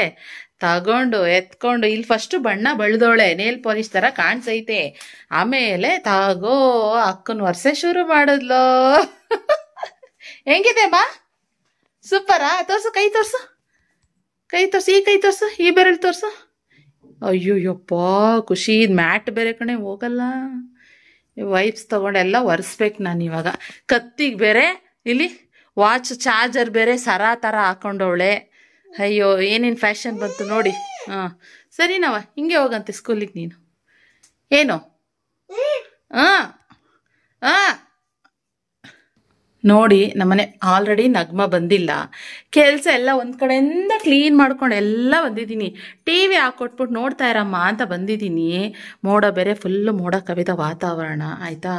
ತಗೊಂಡು ಎತ್ಕೊಂಡು ಇಲ್ಲಿ ಫಸ್ಟ್ ಬಣ್ಣ ಬಳ್ದೋಳೆ, ನೇಲ್ ಪಾಲಿಶ್ ತರ ಕಾಣಿಸೈತೆ. ಆಮೇಲೆ ತಗೋ ಅಕ್ಕನ ವರ್ಷ ಶುರು ಮಾಡಿದ್ಲೋ. ಹೆಂಗಿದೆ ಬಾ? ಸೂಪರಾ? ತೋರ್ಸು, ಕೈ ತೋರ್ಸು, ಕೈ ತೋರ್ಸು, ಈ ಕೈ ತೋರ್ಸು, ಈ ಬೆರಳು ತೋರ್ಸು. ಅಯ್ಯೋಯ್ಯಪ್ಪ ಖುಷಿ, ಇದು ಮ್ಯಾಟ್ ಬೇರೆ ಕಣೆ ಹೋಗಲ್ಲ. ವೈಪ್ಸ್ ತಗೊಂಡೆಲ್ಲ ಒರೆಸ್ಬೇಕು ನಾನು ಇವಾಗ. ಕತ್ತಿಗೆ ಬೇರೆ ಇಲ್ಲಿ ವಾಚ್ ಚಾರ್ಜರ್ ಬೇರೆ ಸರ ಥರ ಹಾಕೊಂಡವಳೆ. ಅಯ್ಯೋ, ಏನೇನು ಫ್ಯಾಷನ್ ಬಂತು ನೋಡಿ. ಸರಿನವ, ಹಿಂಗೆ ಹೋಗಂತೆ ಸ್ಕೂಲಿಗೆ ನೀನು. ಏನು ನೋಡಿ, ನಮ್ಮನೆ ಆಲ್ರೆಡಿ ನಗ್ಮ ಬಂದಿಲ್ಲ. ಕೆಲಸ ಎಲ್ಲ ಒಂದು ಕಡೆಯಿಂದ ಕ್ಲೀನ್ ಮಾಡ್ಕೊಂಡು ಎಲ್ಲ ಬಂದಿದ್ದೀನಿ. ಟಿ ವಿ ಹಾಕೊಟ್ಬಿಟ್ಟು ನೋಡ್ತಾ ಇರಮ್ಮ ಅಂತ ಬಂದಿದ್ದೀನಿ. ಮೋಡ ಬೇರೆ ಫುಲ್ಲು ಮೋಡ ಕವಿದ ವಾತಾವರಣ ಆಯಿತಾ.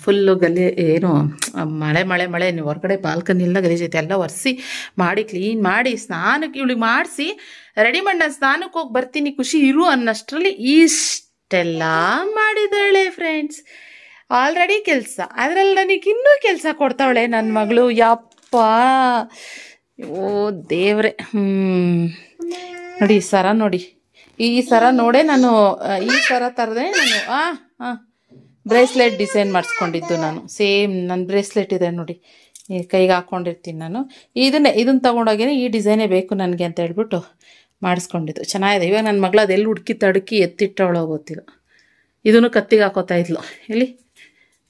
ಫುಲ್ಲು ಏನು ಮಳೆ ಮಳೆ ಮಳೆ. ನೀವು ಹೊರಗಡೆ ಬಾಲ್ಕನಿ ಎಲ್ಲ ಗಲೀಜೈತೆ. ಎಲ್ಲ ಒರೆಸಿ ಮಾಡಿ ಕ್ಲೀನ್ ಮಾಡಿ ಸ್ನಾನಕ್ಕೆ ಇವಳಿಗೆ ಮಾಡಿಸಿ ರೆಡಿ ಮಾಡಿ ನಾನು ಸ್ನಾನಕ್ಕೆ ಹೋಗಿ ಬರ್ತೀನಿ ಖುಷಿ ಇರು ಅನ್ನಷ್ಟರಲ್ಲಿ ಇಷ್ಟೆಲ್ಲ ಮಾಡಿದಾಳೆ ಫ್ರೆಂಡ್ಸ್. ಆಲ್ರೆಡಿ ಕೆಲಸ, ಅದರಲ್ಲಿ ನನಗೆ ಇನ್ನೂ ಕೆಲಸ ಕೊಡ್ತಾವಳೆ ನನ್ನ ಮಗಳು. ಯಪ್ಪ ಓ ದೇವ್ರೆ. ನೋಡಿ ಸರ ನೋಡಿ, ಈ ಸರ ನೋಡೇ ನಾನು ಈ ಸರ ತರದೆ ನಾನು ಬ್ರೇಸ್ಲೆಟ್ ಡಿಸೈನ್ ಮಾಡಿಸ್ಕೊಂಡಿದ್ದು ನಾನು. ಸೇಮ್ ನನ್ನ ಬ್ರೇಸ್ಲೆಟ್ ಇದೆ ನೋಡಿ, ಕೈಗೆ ಹಾಕ್ಕೊಂಡಿರ್ತೀನಿ ನಾನು. ಇದನ್ನ ತೊಗೊಂಡೋಗೇನೆ ಈ ಡಿಸೈನೇ ಬೇಕು ನನಗೆ ಅಂತ ಹೇಳ್ಬಿಟ್ಟು ಮಾಡಿಸ್ಕೊಂಡಿದ್ದು. ಚೆನ್ನಾಗಿದೆ. ಇವಾಗ ನನ್ನ ಮಗಳು ಅದೆಲ್ಲ ಹುಡುಕಿ ತಡುಕಿ ಎತ್ತಿಟ್ಟವಳೋ ಗೊತ್ತಿಲ್ಲ. ಇದನ್ನು ಕತ್ತಿಗೆ ಹಾಕೋತಾ ಇದ್ಲು. ಇಲ್ಲಿ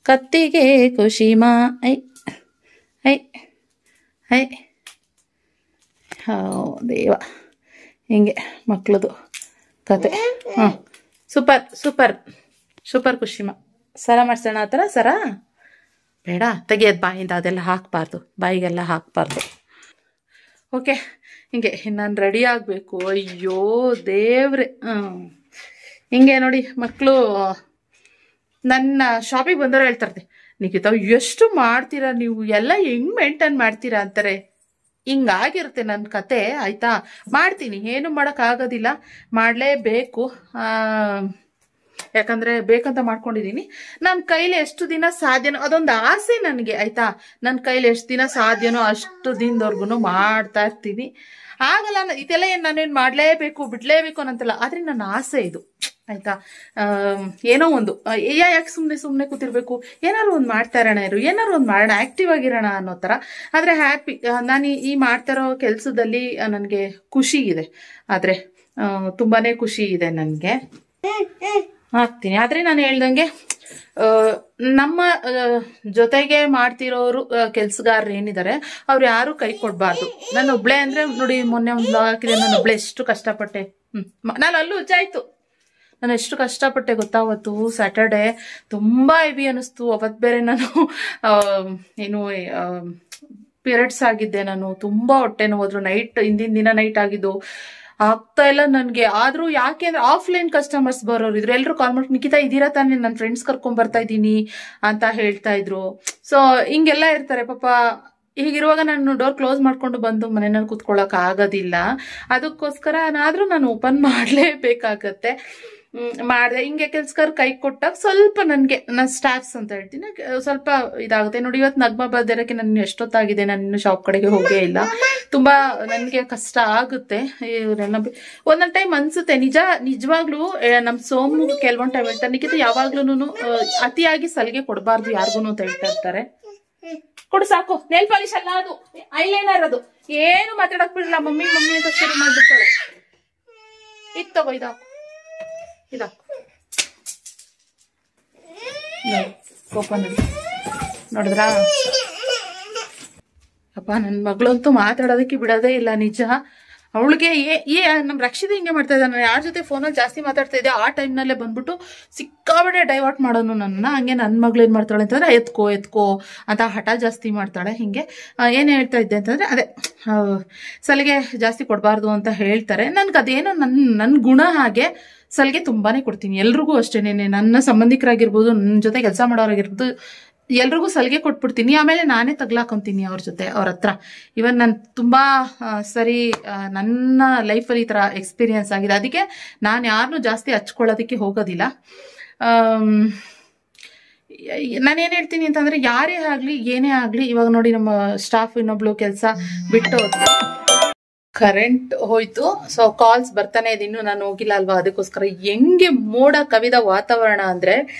ಕತ್ತಿಗೆ ಖುಷಿಮಾ ಐ ಐ ಐ. ದೇವ, ಹಿಂಗೆ ಮಕ್ಕಳದು ಕತೆ. ಸೂಪರ್ ಸೂಪರ್ ಸೂಪರ್ ಖುಷಿಮಾ. ಸರ ಮಾಡಿಸೋಣ ಆ ಥರ. ಸರ ಬೇಡ, ತೆಗಿಯೋದು ಬಾಯಿಂದ, ಅದೆಲ್ಲ ಹಾಕಬಾರ್ದು, ಬಾಯಿಗೆಲ್ಲ ಹಾಕಬಾರ್ದು. ಓಕೆ, ಹಿಂಗೆ ನಾನು ರೆಡಿ ಆಗಬೇಕು. ಅಯ್ಯೋ ದೇವ್ರೆ. ಹಿಂಗೆ ನೋಡಿ ಮಕ್ಕಳು ನನ್ನ ಶಾಪಿಗೆ ಬಂದವರು ಹೇಳ್ತಾರೆ, ನಿಖಿತಾ ಎಷ್ಟು ಮಾಡ್ತೀರಾ ನೀವು, ಎಲ್ಲ ಹೆಂಗ್ ಮೇಂಟೈನ್ ಮಾಡ್ತೀರಾ ಅಂತಾರೆ. ಹಿಂಗಾಗಿರುತ್ತೆ ನನ್ನ ಕತೆ ಆಯ್ತಾ. ಮಾಡ್ತೀನಿ, ಏನು ಮಾಡೋಕ್ಕಾಗೋದಿಲ್ಲ, ಮಾಡಲೇಬೇಕು. ಯಾಕಂದರೆ ಬೇಕಂತ ಮಾಡ್ಕೊಂಡಿದ್ದೀನಿ. ನನ್ನ ಕೈಲಿ ಎಷ್ಟು ದಿನ ಸಾಧ್ಯನೋ ಅದೊಂದು ಆಸೆ ನನಗೆ ಆಯಿತಾ. ನನ್ನ ಕೈಲಿ ಎಷ್ಟು ದಿನ ಸಾಧ್ಯನೋ ಅಷ್ಟು ದಿನದವರೆಗೂ ಮಾಡ್ತಾ ಇರ್ತೀನಿ. ಆಗಲ್ಲ ಇದೆಲ್ಲ ಏನು ನಾನೇನು ಮಾಡಲೇಬೇಕು ಬಿಡಲೇಬೇಕು ಅನ್ನಂತಲ್ಲ, ಆದರೆ ನನ್ನ ಆಸೆ ಇದು ಆಯಿತಾ. ಏನೋ ಒಂದು ಯಾಕೆ ಸುಮ್ಮನೆ ಕೂತಿರ್ಬೇಕು, ಏನಾದ್ರು ಒಂದು ಮಾಡ್ತಾ ಇರೋಣ, ಏನಾದ್ರು ಒಂದು ಮಾಡೋಣ, ಆ್ಯಕ್ಟಿವ್ ಆಗಿರೋಣ ಅನ್ನೋ ಥರ. ಆದರೆ ಹ್ಯಾಪಿ. ನಾನು ಈ ಮಾಡ್ತಾ ಇರೋ ಕೆಲಸದಲ್ಲಿ ನನಗೆ ಖುಷಿ ಇದೆ. ಆದರೆ ತುಂಬಾ ಖುಷಿ ಇದೆ ನನಗೆ. ಹಾಕ್ತೀನಿ. ಆದರೆ ನಾನು ಹೇಳ್ದಂಗೆ ನಮ್ಮ ಜೊತೆಗೆ ಮಾಡ್ತಿರೋರು ಕೆಲ್ಸಗಾರರು ಏನಿದ್ದಾರೆ ಅವ್ರು ಯಾರು ಕೈ ಕೊಡಬಾರ್ದು. ನಾನು ಒಬ್ಳೆ ಅಂದರೆ ನೋಡಿ, ಮೊನ್ನೆ ಒಂದು ಬ್ಲಾಗ್ ಹಾಕಿದೆ, ನಾನು ಒಬ್ಳೆ ಎಷ್ಟು ಕಷ್ಟಪಟ್ಟೆ. ನಾನು ಅಲ್ಲೂ ಉಜ್ಜಾಯ್ತು. ನಾನು ಎಷ್ಟು ಕಷ್ಟಪಟ್ಟೆ ಗೊತ್ತಾ. ಅವತ್ತು ಸ್ಯಾಟರ್ಡೆ ತುಂಬ ಹೆವಿ ಅನ್ನಿಸ್ತು. ಅವತ್ತು ಬೇರೆ ನಾನು ಏನು ಪೀರಿಯಡ್ಸ್ ಆಗಿದ್ದೆ. ನಾನು ತುಂಬ ಹೊಟ್ಟೆ ನೋವು. ನೈಟ್ ಹಿಂದಿನ ದಿನ ನೈಟ್ ಆಗಿದ್ದು ಆಗ್ತಾ ಇಲ್ಲ ನನಗೆ. ಆದ್ರೂ ಯಾಕೆ ಅಂದ್ರೆ ಆಫ್ಲೈನ್ ಕಸ್ಟಮರ್ಸ್ ಬರೋರು ಇದ್ರು. ಎಲ್ಲರೂ ಕಾಲ್ ಮಾಡಿ, ನಿಖಿತಾ ಇದೀರಾ ತಾನೇ, ನನ್ನ ಫ್ರೆಂಡ್ಸ್ ಕರ್ಕೊಂಡ್ ಬರ್ತಾ ಇದ್ದೀನಿ ಅಂತ ಹೇಳ್ತಾ ಇದ್ರು. ಸೊ ಹಿಂಗೆಲ್ಲ ಇರ್ತಾರೆ ಪಾಪ. ಹೀಗಿರುವಾಗ ನಾನು ಡೋರ್ ಕ್ಲೋಸ್ ಮಾಡ್ಕೊಂಡು ಬಂದು ಮನೆಯಲ್ಲಿ ಕೂತ್ಕೊಳ್ಳೋಕೆ ಆಗೋದಿಲ್ಲ. ಅದಕ್ಕೋಸ್ಕರ ಆದ್ರೂ ನಾನು ಓಪನ್ ಮಾಡಲೇಬೇಕಾಗತ್ತೆ. ಮಾಡಿದೆ. ಹಿಂಗೆ ಕೆಲ್ಸಗಾರ ಕೈ ಕೊಟ್ಟಾಗ ಸ್ವಲ್ಪ ನನಗೆ, ನಾನು ಸ್ಟಾಫ್ಸ್ ಅಂತ ಹೇಳ್ತೀನಿ, ಸ್ವಲ್ಪ ಇದಾಗುತ್ತೆ ನೋಡಿ. ಇವತ್ತು ನಗ್ಮ ಬರ್ದಿರೋಕ್ಕೆ ನಾನು ಎಷ್ಟೊತ್ತಾಗಿದೆ, ನಾನು ಇನ್ನು ಶಾಪ್ ಕಡೆಗೆ ಹೋಗೇ ಇಲ್ಲ. ತುಂಬ ನನಗೆ ಕಷ್ಟ ಆಗುತ್ತೆ. ಇವರೆಲ್ಲ ಒಂದೊಂದು ಟೈಮ್ ಅನ್ಸುತ್ತೆ, ನಿಜವಾಗ್ಲೂ ನಮ್ಮ ಸೋಮು ಕೆಲವೊಂದು ಟೈಮ್ ಹೇಳ್ತಾರೆ, ನಿಖಿತ ಯಾವಾಗ್ಲೂ ಅತಿಯಾಗಿ ಸಲಿಗೆ ಕೊಡಬಾರ್ದು ಯಾರಿಗೂ ಅಂತ ಹೇಳ್ತಾ ಇರ್ತಾರೆ. ಕೊಡು ಸಾಕು. ನೇಲ್ ಪಾಲಿಶ್ ಅಲ್ಲ ಅದು, ಐಲೈನರ್ ಅದು. ಏನು ಮಾತಾಡಕ್ ಬಿಡಲ್ಲ. ಮಮ್ಮಿ ಮಮ್ಮಿ ಅಂತ ಶುರು ಮಾಡ್ಬಿಡ್ತಾಳೆ. ಇದು ತಗೋ, ಇದಾಕು. ಕೋಪ ನೋಡಿದ್ರಾ ಅಪ್ಪ. ನನ್ನ ಮಗಳಂತೂ ಮಾತಾಡೋದಕ್ಕೆ ಬಿಡೋದೇ ಇಲ್ಲ ನಿಜ. ಅವಳಿಗೆ ನಮ್ಮ ರಕ್ಷಿತ ಹಿಂಗೆ ಮಾಡ್ತಾ ಇದ್ದ. ನಾನು ಯಾರ ಜೊತೆ ಫೋನಲ್ಲಿ ಜಾಸ್ತಿ ಮಾತಾಡ್ತಾ ಇದ್ದೆ ಆ ಟೈಮ್ನಲ್ಲೇ ಬಂದ್ಬಿಟ್ಟು ಸಿಕ್ಕಾಬಡೆ ಡೈವರ್ಟ್ ಮಾಡೋನು ನನ್ನ. ಹಂಗೆ ನನ್ನ ಮಗಳು ಏನು ಮಾಡ್ತಾಳೆ ಅಂತಂದ್ರೆ ಎತ್ಕೋ ಅಂತ ಹಠ ಜಾಸ್ತಿ ಮಾಡ್ತಾಳೆ. ಹಿಂಗೆ ಏನು ಹೇಳ್ತಾ ಇದ್ದೆ ಅಂತಂದರೆ ಅದೇ ಸಲಿಗೆ ಜಾಸ್ತಿ ಕೊಡಬಾರ್ದು ಅಂತ ಹೇಳ್ತಾರೆ. ನನ್ಗೆ ಅದೇನೋ ನನ್ನ ಗುಣ ಹಾಗೆ ಸಲಿಗೆ ತುಂಬಾ ಕೊಡ್ತೀನಿ ಎಲ್ರಿಗೂ ಅಷ್ಟೇನೆ. ನನ್ನ ಸಂಬಂಧಿಕರಾಗಿರ್ಬೋದು, ನನ್ನ ಜೊತೆ ಕೆಲಸ ಮಾಡೋರಾಗಿರ್ಬೋದು, ಎಲ್ರಿಗೂ ಸಲಿಗೆ ಕೊಟ್ಬಿಡ್ತೀನಿ. ಆಮೇಲೆ ನಾನೇ ತಗ್ಲಾಕೊಂತೀನಿ ಅವ್ರ ಜೊತೆ, ಅವ್ರ ಹತ್ರ. ಇವನ್ ನಾನು ತುಂಬ ಸರಿ ನನ್ನ ಲೈಫಲ್ಲಿ ಈ ಥರ ಎಕ್ಸ್ಪೀರಿಯನ್ಸ್ ಆಗಿದೆ. ಅದಕ್ಕೆ ನಾನು ಯಾರನ್ನೂ ಜಾಸ್ತಿ ಹಚ್ಕೊಳ್ಳೋದಕ್ಕೆ ಹೋಗೋದಿಲ್ಲ. ನಾನೇನು ಹೇಳ್ತೀನಿ ಅಂತಂದರೆ ಯಾರೇ ಆಗಲಿ ಏನೇ ಆಗಲಿ, ಇವಾಗ ನೋಡಿ ನಮ್ಮ ಸ್ಟಾಫ್ ಇನ್ನೊಬ್ಳು ಕೆಲಸ ಬಿಟ್ಟು ಕರೆಂಟ್ ಹೋಯ್ತು. ಸೊ ಕಾಲ್ಸ್ ಬರ್ತಾನೆ ಇದೆ, ಇನ್ನೂ ನಾನು ಹೋಗಿಲ್ಲ ಅಲ್ವಾ, ಅದಕ್ಕೋಸ್ಕರ. ಹೆಂಗೆ ಮೋಡ ಕವಿದ ವಾತಾವರಣ ಅಂದರೆ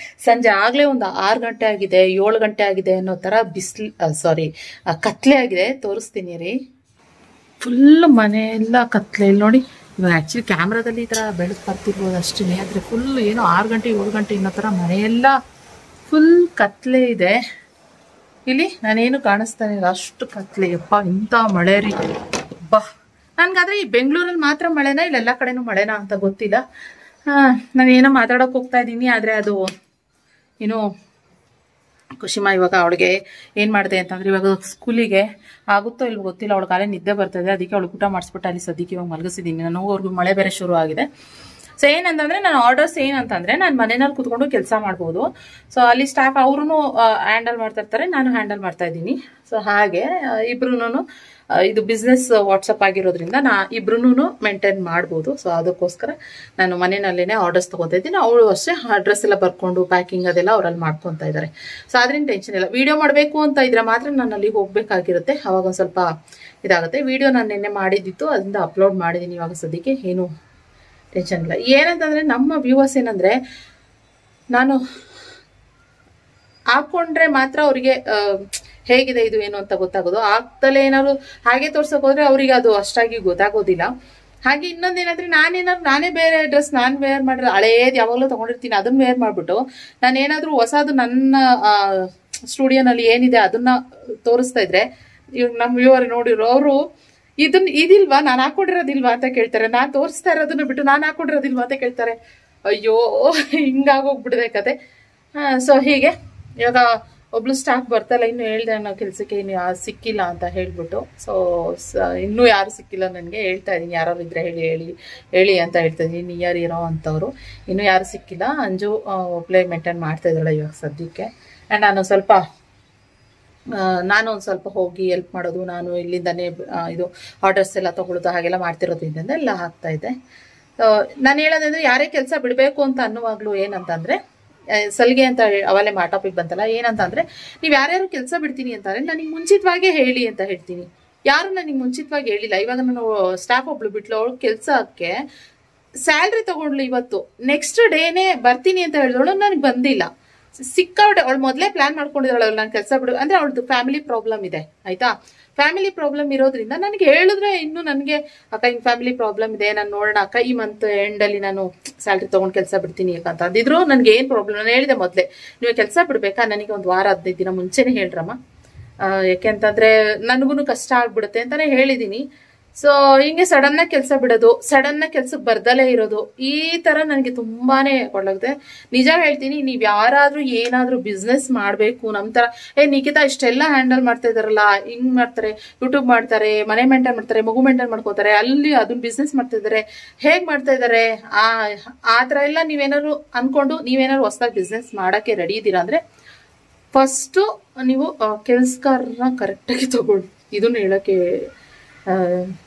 ಸಂಜೆ ಆಗಲೇ ಒಂದು 6 ಗಂಟೆ ಆಗಿದೆ, 7 ಗಂಟೆ ಆಗಿದೆ ಅನ್ನೋ ಥರ ಕತ್ಲೆ ಆಗಿದೆ. ತೋರಿಸ್ತೀನಿ ರೀ. ಫುಲ್ ಮನೆಯೆಲ್ಲ ಕತ್ಲೆ. ಇಲ್ಲಿ ನೋಡಿ, ಇವಾಗ ಆ್ಯಕ್ಚುಲಿ ಕ್ಯಾಮ್ರಾದಲ್ಲಿ ಈ ಥರ ಬೆಳಕು ಬರ್ತಿರ್ಬೋದು ಅಷ್ಟೇ, ಆದರೆ ಫುಲ್ ಏನೋ 6 ಗಂಟೆ 7 ಗಂಟೆ ಇನ್ನೋ ಥರ ಮನೆಯೆಲ್ಲ ಫುಲ್ ಕತ್ಲೆ ಇದೆ. ಇಲ್ಲಿ ನಾನೇನು ಕಾಣಿಸ್ತಾನೆ ಇಲ್ಲ, ಅಷ್ಟು ಕತ್ಲೆ. ಯಪ್ಪ ಇಂಥ ಮಳೆ ರೀ ಬಾ. ನನ್ಗಾದ್ರೆ ಈ ಬೆಂಗಳೂರಲ್ಲಿ ಮಾತ್ರ ಮಳೆನಾ ಇಲ್ಲ ಎಲ್ಲ ಕಡೆನೂ ಮಳೆನಾ ಅಂತ ಗೊತ್ತಿಲ್ಲ. ನಾನೇನೋ ಮಾತಾಡೋಕೆ ಹೋಗ್ತಾ ಇದ್ದೀನಿ, ಆದರೆ ಅದು ಏನೋ ಖುಷಿಮಾ ಇವಾಗ ಅವಳಿಗೆ ಏನು ಮಾಡಿದೆ ಅಂತಂದರೆ, ಇವಾಗ ಸ್ಕೂಲಿಗೆ ಆಗುತ್ತೋ ಇಲ್ವೋ ಗೊತ್ತಿಲ್ಲ, ಅವಳಿಗೆ ಅಲ್ಲೇ ನಿದ್ದೆ ಬರ್ತದೆ. ಅದಕ್ಕೆ ಅವಳಿಗೆ ಊಟ ಮಾಡಿಸ್ಬಿಟ್ಟು ಅಲ್ಲಿ ಸದ್ಯಕ್ಕೆ ಇವಾಗ ಮಲಗಿಸಿದ್ದೀನಿ. ನಾನು ಹೋಗೋರ್ಗು ಮಳೆ ಬೇರೆ ಶುರು ಆಗಿದೆ. ಸೊ ಏನಂತಂದರೆ ನನ್ನ ಆರ್ಡರ್ಸ್ ಏನಂತಂದರೆ, ನಾನು ಮನೆಯಲ್ಲಿ ಕೂತ್ಕೊಂಡು ಕೆಲಸ ಮಾಡ್ಬೋದು. ಸೊ ಅಲ್ಲಿ ಸ್ಟಾಫ್ ಅವ್ರೂ ಹ್ಯಾಂಡಲ್ ಮಾಡ್ತಾ ಇರ್ತಾರೆ, ನಾನು ಹ್ಯಾಂಡಲ್ ಮಾಡ್ತಾ ಇದ್ದೀನಿ. ಸೊ ಹಾಗೆ ಇಬ್ರು ಇದು ಬಿಸ್ನೆಸ್ ವಾಟ್ಸಪ್ ಆಗಿರೋದ್ರಿಂದ ಇಬ್ರು ಮೇಂಟೈನ್ ಮಾಡ್ಬೋದು. ಸೊ ಅದಕ್ಕೋಸ್ಕರ ನಾನು ಮನೆಯಲ್ಲೇ ಆರ್ಡರ್ಸ್ ತೊಗೊತಾ ಇದ್ದೀನಿ. ಅವಳು ಅಷ್ಟೇ ಅಡ್ರೆಸ್ ಎಲ್ಲ ಬರ್ಕೊಂಡು ಪ್ಯಾಕಿಂಗ್ ಅದೆಲ್ಲ ಅವರಲ್ಲಿ ಮಾಡ್ಕೊತಾ ಇದ್ದಾರೆ. ಸೊ ಅದರಿಂದ ಟೆನ್ಷನ್ ಇಲ್ಲ. ವಿಡಿಯೋ ಮಾಡಬೇಕು ಅಂತ ಇದ್ರೆ ಮಾತ್ರ ನಾನು ಅಲ್ಲಿ ಹೋಗಬೇಕಾಗಿರುತ್ತೆ, ಅವಾಗ ಒಂದು ಸ್ವಲ್ಪ ಇದಾಗುತ್ತೆ. ವಿಡಿಯೋ ನಾನು ನಿನ್ನೆ ಮಾಡಿದ್ದಿತ್ತು, ಅದರಿಂದ ಅಪ್ಲೋಡ್ ಮಾಡಿದ್ದೀನಿ. ಇವಾಗ ಸದ್ಯಕ್ಕೆ ಏನು ಟೆನ್ಷನ್ ಇಲ್ಲ. ಏನಂತಂದರೆ ನಮ್ಮ ವ್ಯೂವರ್ಸ್ ಏನಂದರೆ, ನಾನು ಹಾಕ್ಕೊಂಡ್ರೆ ಮಾತ್ರ ಅವರಿಗೆ ಹೇಗಿದೆ ಇದು ಏನು ಅಂತ ಗೊತ್ತಾಗೋದು. ಆಗ್ತಲೇ ಏನಾದ್ರು ಹಾಗೆ ತೋರ್ಸಕ್ ಹೋದ್ರೆ ಅವ್ರಿಗೆ ಅದು ಅಷ್ಟಾಗಿ ಗೊತ್ತಾಗೋದಿಲ್ಲ. ಹಾಗೆ ಇನ್ನೊಂದೇನಾದ್ರೆ ನಾನೇ ಬೇರೆ ಡ್ರೆಸ್ ನಾನು ವೇರ್ ಮಾಡಿದ್ರೆ ಹಳೇದು ಯಾವಾಗಲೂ ತಗೊಂಡಿರ್ತೀನಿ, ಅದನ್ನ ವೇರ್ ಮಾಡ್ಬಿಟ್ಟು ನಾನೇನಾದ್ರೂ ಹೊಸದು ನನ್ನ ಸ್ಟುಡಿಯೋನಲ್ಲಿ ಏನಿದೆ ಅದನ್ನ ತೋರಿಸ್ತಾ ಇದ್ರೆ, ಇವಾಗ ನಮ್ಮ ವ್ಯೂವರ್ ನೋಡಿರೋ ಅವರು ಇದಿಲ್ವಾ, ನಾನು ಹಾಕೊಂಡಿರೋದಿಲ್ವಾ ಅಂತ ಕೇಳ್ತಾರೆ. ನಾನು ತೋರಿಸ್ತಾ ಇರೋದನ್ನ ಬಿಟ್ಟು ನಾನು ಹಾಕೊಂಡಿರೋದಿಲ್ವಾ ಅಂತ ಕೇಳ್ತಾರೆ. ಅಯ್ಯೋ ಹಿಂಗಾಗೋಗ್ಬಿಡಿದೆ ಕತೆ. ಸೊ ಹೀಗೆ ಇವಾಗ ಒಬ್ಳು ಸ್ಟಾಫ್ ಬರ್ತಾಯಿಲ್ಲ, ಇನ್ನು ಹೇಳ್ದೆ ನಾವು ಕೆಲಸಕ್ಕೆ ಇನ್ನು ಯಾರು ಸಿಕ್ಕಿಲ್ಲ ಅಂತ ಹೇಳ್ಬಿಟ್ಟು. ಸೊ ಇನ್ನೂ ಯಾರು ಸಿಕ್ಕಿಲ್ಲ ನನಗೆ, ಹೇಳ್ತಾ ಇದ್ದೀನಿ ಯಾರು ಇದ್ರೆ ಹೇಳಿ ಅಂತ ಹೇಳ್ತಾ ಇದ್ದೀನಿ. ನಿಯರ್ ಇರೋ ಅಂಥವ್ರು ಇನ್ನೂ ಯಾರು ಸಿಕ್ಕಿಲ್ಲ. ಅಂಜು ಒಬ್ಳೆ ಮೇಂಟೈನ್ ಮಾಡ್ತಾ ಇದ್ದಾಳೆ ಇವಾಗ ಸದ್ಯಕ್ಕೆ. ಆ್ಯಂಡ್ ನಾನು ಒಂದು ಸ್ವಲ್ಪ ಹೋಗಿ ಹೆಲ್ಪ್ ಮಾಡೋದು, ನಾನು ಇಲ್ಲಿಂದನೇ ಇದು ಆರ್ಡರ್ಸ್ ಎಲ್ಲ ತೊಗೊಳ್ಳೋದು ಹಾಗೆಲ್ಲ ಮಾಡ್ತಿರೋದ್ರಿಂದ ಎಲ್ಲ ಆಗ್ತಾ ಇದೆ. ನಾನು ಹೇಳೋದಂದ್ರೆ, ಯಾರೇ ಕೆಲಸ ಬಿಡಬೇಕು ಅಂತ ಅನ್ನುವಾಗಲೂ ಏನಂತಂದರೆ, ಸಲಿಗೆ ಅಂತ ಅವಲೇ ಟಾಪಿಕ್ ಬಂತಲ್ಲ, ಏನಂತಂದರೆ ನೀವು ಯಾರ್ಯಾರು ಕೆಲಸ ಬಿಡ್ತೀನಿ ಅಂತಂದರೆ ನನಗೆ ಮುಂಚಿತವಾಗೇ ಹೇಳಿ ಅಂತ ಹೇಳ್ತೀನಿ. ಯಾರು ನನಗೆ ಮುಂಚಿತವಾಗಿ ಹೇಳಿಲ್ಲ. ಇವಾಗ ನಾನು ಸ್ಟಾಫ್ ಒಬ್ಳು ಬಿಟ್ಲು, ಅವಳು ಕೆಲಸಕ್ಕೆ ಸ್ಯಾಲ್ರಿ ತಗೊಂಡ್ಲು ಇವತ್ತು, ನೆಕ್ಸ್ಟ್ ಡೇನೇ ಬರ್ತೀನಿ ಅಂತ ಹೇಳಿದವಳು ನನಗೆ ಬಂದಿಲ್ಲ. ಸಿಕ್ಕಾಬಿಟ್ಟೆ. ಅವಳು ಮೊದಲೇ ಪ್ಲಾನ್ ಮಾಡ್ಕೊಂಡಿದ್ದಾಳೆ ನಾನು ಕೆಲಸ ಬಿಡು ಅಂದರೆ. ಅವಳದು ಫ್ಯಾಮಿಲಿ ಪ್ರಾಬ್ಲಮ್ ಇದೆ, ಆಯಿತಾ. ಫ್ಯಾಮಿಲಿ ಪ್ರಾಬ್ಲಮ್ ಇರೋದ್ರಿಂದ ನನಗೆ ಹೇಳಿದ್ರೆ ಇನ್ನು ನನಗೆ ಅಕ್ಕ ಹಿಂಗೆ ಫ್ಯಾಮಿಲಿ ಪ್ರಾಬ್ಲಮ್ ಇದೆ, ನಾನು ನೋಡೋಣ ಅಕ್ಕ ಈ ಮಂತ್ ಎಂಡಲ್ಲಿ ನಾನು ಸ್ಯಾಲ್ರಿ ತೊಗೊಂಡು ಕೆಲಸ ಬಿಡ್ತೀನಿ ಅಂತ ಅಂದಿದ್ರು. ನನಗೆ ಏನು ಪ್ರಾಬ್ಲಮ್, ನಾನು ಹೇಳಿದೆ ಮೊದಲೇ, ನೀವು ಕೆಲಸ ಬಿಡಬೇಕಾ ನನಗೆ ಒಂದು ವಾರ 15 ದಿನ ಮುಂಚೆನೇ ಹೇಳ್ರಮ್ಮ, ಯಾಕೆಂತಂದರೆ ನನಗೂ ಕಷ್ಟ ಆಗ್ಬಿಡುತ್ತೆ ಅಂತಲೇ ಹೇಳಿದ್ದೀನಿ. ಸೊ ಹಿಂಗೆ ಸಡನ್ನಾಗಿ ಕೆಲಸ ಬಿಡೋದು, ಸಡನ್ನಾಗಿ ಕೆಲ್ಸಕ್ಕೆ ಬರ್ದಲೇ ಇರೋದು, ಈ ಥರ ನನಗೆ ತುಂಬಾ ಕೊಡ್ಲಾಗುತ್ತೆ. ನಿಜ ಹೇಳ್ತೀನಿ, ನೀವು ಯಾರಾದರೂ ಏನಾದರೂ ಬಿಸ್ನೆಸ್ ಮಾಡಬೇಕು ನಮ್ಮ ಥರ, ನಿಖಿತಾ ಇಷ್ಟೆಲ್ಲ ಹ್ಯಾಂಡಲ್ ಮಾಡ್ತಾ ಇದ್ದಾರಲ್ಲ, ಹಿಂಗೆ ಮಾಡ್ತಾರೆ, ಯೂಟ್ಯೂಬ್ ಮಾಡ್ತಾರೆ, ಮನೆ ಮೇಂಟೈನ್ ಮಾಡ್ತಾರೆ, ಮಗು ಮೇಂಟೈನ್ ಮಾಡ್ಕೋತಾರೆ, ಅಲ್ಲಿ ಅದನ್ನ ಬಿಸ್ನೆಸ್ ಮಾಡ್ತಾ ಇದ್ದಾರೆ, ಹೇಗೆ ಮಾಡ್ತಾ ಇದ್ದಾರೆ, ಆ ಥರ ಎಲ್ಲ ನೀವೇನಾದ್ರು ಅಂದ್ಕೊಂಡು ನೀವೇನಾದ್ರು ಹೊಸದಾಗಿ ಬಿಸ್ನೆಸ್ ಮಾಡೋಕ್ಕೆ ರೆಡಿ ಇದ್ದೀರಾ ಅಂದರೆ ಫಸ್ಟು ನೀವು ಕೆಲಸಗಾರನ ಕರೆಕ್ಟಾಗಿ ತಗೊಳ್ಳಿ. ಇದನ್ನು ಹೇಳೋಕ್ಕೆ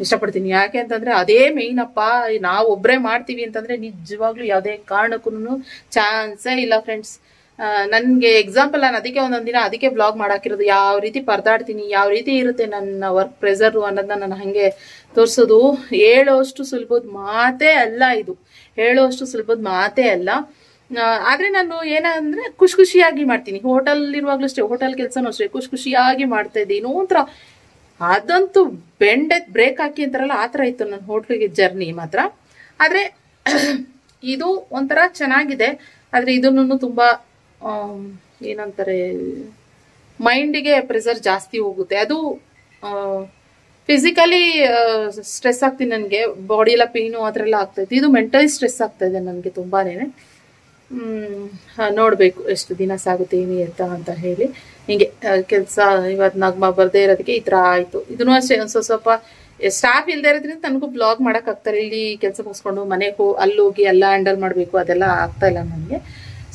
ಇಷ್ಟಪಡ್ತೀನಿ. ಯಾಕೆ ಅಂತಂದರೆ ಅದೇ ಮೇಯ್ನ್ ಅಪ್ಪ. ನಾವು ಒಬ್ಬರೇ ಮಾಡ್ತೀವಿ ಅಂತಂದರೆ ನಿಜವಾಗ್ಲೂ ಯಾವುದೇ ಕಾರಣಕ್ಕೂ ಚಾನ್ಸೇ ಇಲ್ಲ ಫ್ರೆಂಡ್ಸ್. ನನಗೆ ಎಕ್ಸಾಂಪಲ್, ನಾನು ಅದಕ್ಕೆ ಒಂದೊಂದು ದಿನ ಅದಕ್ಕೆ ಬ್ಲಾಗ್ ಮಾಡಾಕಿರೋದು, ಯಾವ ರೀತಿ ಪರದಾಡ್ತೀನಿ, ಯಾವ ರೀತಿ ಇರುತ್ತೆ ನನ್ನ ವರ್ಕ್ ಪ್ರೆಷರು ಅನ್ನೋದನ್ನ ನಾನು ಹಾಗೆ ತೋರಿಸೋದು. ಹೇಳೋಷ್ಟು ಸುಲಭದ ಮಾತೇ ಅಲ್ಲ ಇದು, ಹೇಳೋಷ್ಟು ಸುಲಭದ ಮಾತೇ ಅಲ್ಲ. ಆದರೆ ನಾನು ಏನಂದರೆ ಖುಷಿಯಾಗಿ ಮಾಡ್ತೀನಿ. ಹೋಟೆಲ್ ಇರುವಾಗಲೂ ಅಷ್ಟೇ, ಹೋಟೆಲ್ ಕೆಲಸನೂ ಅಷ್ಟೇ ಖುಷಿಯಾಗಿ ಮಾಡ್ತಾ ಇದ್ದೆ. ಏನೋ ಒಂಥರ ಅದಂತೂ ಬ್ರೇಕ್ ಹಾಕಿ ಅಂತಾರಲ್ಲ, ಆ ಥರ ಇತ್ತು ನನ್ನ ಹೋಟ್ಲಿಗೆ ಜರ್ನಿ ಮಾತ್ರ. ಆದರೆ ಇದು ಒಂಥರ ಚೆನ್ನಾಗಿದೆ. ಆದರೆ ಇದನ್ನು ತುಂಬ ಏನಂತಾರೆ, ಮೈಂಡಿಗೆ ಪ್ರೆಷರ್ ಜಾಸ್ತಿ ಹೋಗುತ್ತೆ. ಅದು ಫಿಸಿಕಲಿ ಸ್ಟ್ರೆಸ್ ಆಗ್ತೀನಿ ನನಗೆ, ಬಾಡಿ ಎಲ್ಲ ಪೇನು ಆ ಥರ ಎಲ್ಲ ಆಗ್ತೈತಿ. ಇದು ಮೆಂಟಲಿ ಸ್ಟ್ರೆಸ್ ಆಗ್ತಾ ಇದೆ ನನಗೆ ತುಂಬಾನೇ. ನೋಡಬೇಕು ಎಷ್ಟು ದಿನ ಸಾಗುತ್ತೆ ಏನು ಎತ್ತ ಅಂತ ಹೇಳಿ. ಹಿಂಗೆ ಕೆಲಸ ಇವತ್ತು ನಗ್ಮ ಬರ್ದೇ ಇರೋದಕ್ಕೆ ಈ ಥರ ಆಯಿತು. ಇದನ್ನು ಅಷ್ಟೇ ಸ್ವಲ್ಪ ಸ್ಟಾಫ್ ಇಲ್ಲದೆ ಇರೋದ್ರಿಂದ ನನಗೂ ಬ್ಲಾಗ್ ಮಾಡೋಕ್ಕಾಗ್ತಾರೆ. ಇಲ್ಲಿ ಕೆಲಸ ಮುಗಿಸ್ಕೊಂಡು ಮನೆಗೆ ಅಲ್ಲೋಗಿ ಎಲ್ಲ ಹ್ಯಾಂಡಲ್ ಮಾಡಬೇಕು, ಅದೆಲ್ಲ ಆಗ್ತಾ ಇಲ್ಲ ನನಗೆ.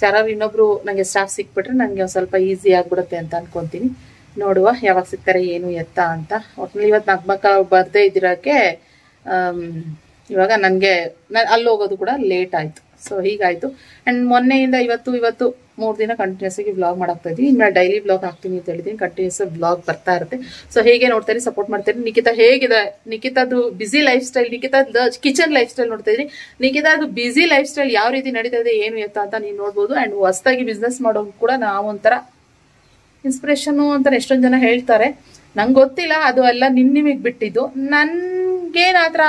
ಯಾರು ಇನ್ನೊಬ್ರು ನನಗೆ ಸ್ಟಾಫ್ ಸಿಕ್ಬಿಟ್ರೆ ನನಗೆ ಒಂದು ಸ್ವಲ್ಪ ಈಸಿ ಆಗಿಬಿಡುತ್ತೆ ಅಂತ ಅನ್ಕೊತೀನಿ. ನೋಡುವ ಯಾವಾಗ ಸಿಗ್ತಾರೆ ಏನು ಎತ್ತ ಅಂತ. ಒಟ್ಟಿನಲ್ಲಿ ಇವತ್ತು ನಗ್ಮಕ್ಕ ಬರ್ದೇ ಇದ್ದಿರೋಕ್ಕೆ ಇವಾಗ ನನಗೆ ಅಲ್ಲಿ ಹೋಗೋದು ಕೂಡ ಲೇಟ್ ಆಯಿತು. ಸೊ ಹೀಗಾಯಿತು. ಆ್ಯಂಡ್ ಮೊನ್ನೆಯಿಂದ ಇವತ್ತು 3 ದಿನ ಕಂಟಿನ್ಯೂಸ್ ಆಗಿ ವ್ಲಾಗ್ ಮಾಡಾಕ್ತಾ ಇದ್ದೀವಿ. ಇನ್ನು ಡೈಲಿ ವ್ಲಾಗ್ ಹಾಕ್ತೀನಿ ಅಂತ ಹೇಳಿದ್ದೀನಿ. ಕಂಟಿನ್ಯೂಸ್ ವ್ಲಾಗ್ ಬರ್ತಾ ಇರುತ್ತೆ. ಸೊ ಹೇಗೆ ನೋಡ್ತಾರೆ, ಸಪೋರ್ಟ್ ಮಾಡ್ತಾರೆ. ನಿಖಿತಾ ಹೇಗಿದೆ, ನಿಖಿತಾದು ಬಿಸಿ ಲೈಫ್ ಸ್ಟೈಲ್, ನಿಖಿತಾದ ಕಿಚನ್ ಲೈಫ್ ಸ್ಟೈಲ್ ನೋಡ್ತಾ ಇದ್ರಿ. ನಿಖಿತಾದು ಬಿಸಿ ಲೈಫ್ ಸ್ಟೈಲ್ ಯಾವ ರೀತಿ ನಡೀತಾ ಇದೆ ಏನು ಎತ್ತ ಅಂತ ನೀವು ನೋಡ್ಬೋದು. ಆ್ಯಂಡ್ ಹೊಸದಾಗಿ ಬಿಸ್ನೆಸ್ ಮಾಡೋದು ಕೂಡ ನಾವೊಂಥರ ಇನ್ಸ್ಪಿರೇಷನು ಅಂತ ಎಷ್ಟೊಂದು ಜನ ಹೇಳ್ತಾರೆ. ನಂಗೆ ಗೊತ್ತಿಲ್ಲ, ಅದು ಎಲ್ಲ ನಿಮಗೆ ಬಿಟ್ಟಿದ್ದು. ನನ್ಗೇನು ಆ ಥರ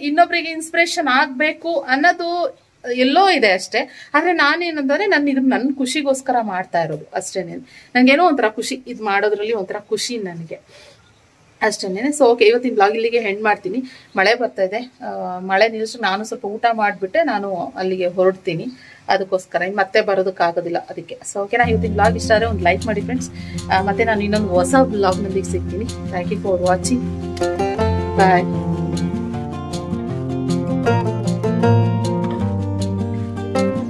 ಇನ್ನೊಬ್ರಿಗೆ ಇನ್ಸ್ಪಿರೇಷನ್ ಆಗಬೇಕು ಅನ್ನೋದು ಎಲ್ಲೋ ಇದೆ ಅಷ್ಟೇ. ಆದರೆ ನಾನೇನಂತಂದ್ರೆ ನನ್ನ ಖುಷಿಗೋಸ್ಕರ ಮಾಡ್ತಾ ಇರೋದು ಅಷ್ಟೇನೆ. ನನಗೇನೋ ಒಂಥರ ಖುಷಿ, ಇದು ಮಾಡೋದ್ರಲ್ಲಿ ಒಂಥರ ಖುಷಿ ನನಗೆ ಅಷ್ಟೇನೆ. ಸೊ ಓಕೆ, ಇವತ್ತಿನ ಬ್ಲಾಗ್ ಇಲ್ಲಿಗೆ ಹೆಂಡ್ ಮಾಡ್ತೀನಿ. ಮಳೆ ಬರ್ತಾ ಇದೆ, ಮಳೆ ನಿಲ್ಲಿಸಿ ನಾನು ಸ್ವಲ್ಪ ಊಟ ಮಾಡಿಬಿಟ್ಟೆ ನಾನು ಅಲ್ಲಿಗೆ ಹೊರಡ್ತೀನಿ. ಅದಕ್ಕೋಸ್ಕರ ಮತ್ತೆ ಬರೋದಕ್ಕಾಗೋದಿಲ್ಲ ಅದಕ್ಕೆ. ಸೊ ಓಕೆ, ನಾ ಇವತ್ತಿನ ಬ್ಲಾಗ್ ಇಷ್ಟ ಆದರೆ ಒಂದು ಲೈಕ್ ಮಾಡಿ ಫ್ರೆಂಡ್ಸ್. ಮತ್ತೆ ನಾನು ಇನ್ನೊಂದು ಹೊಸ ಬ್ಲಾಗ್ನೊಂದಿಗೆ ಸಿಗ್ತೀನಿ. Thank you for watching. Bye.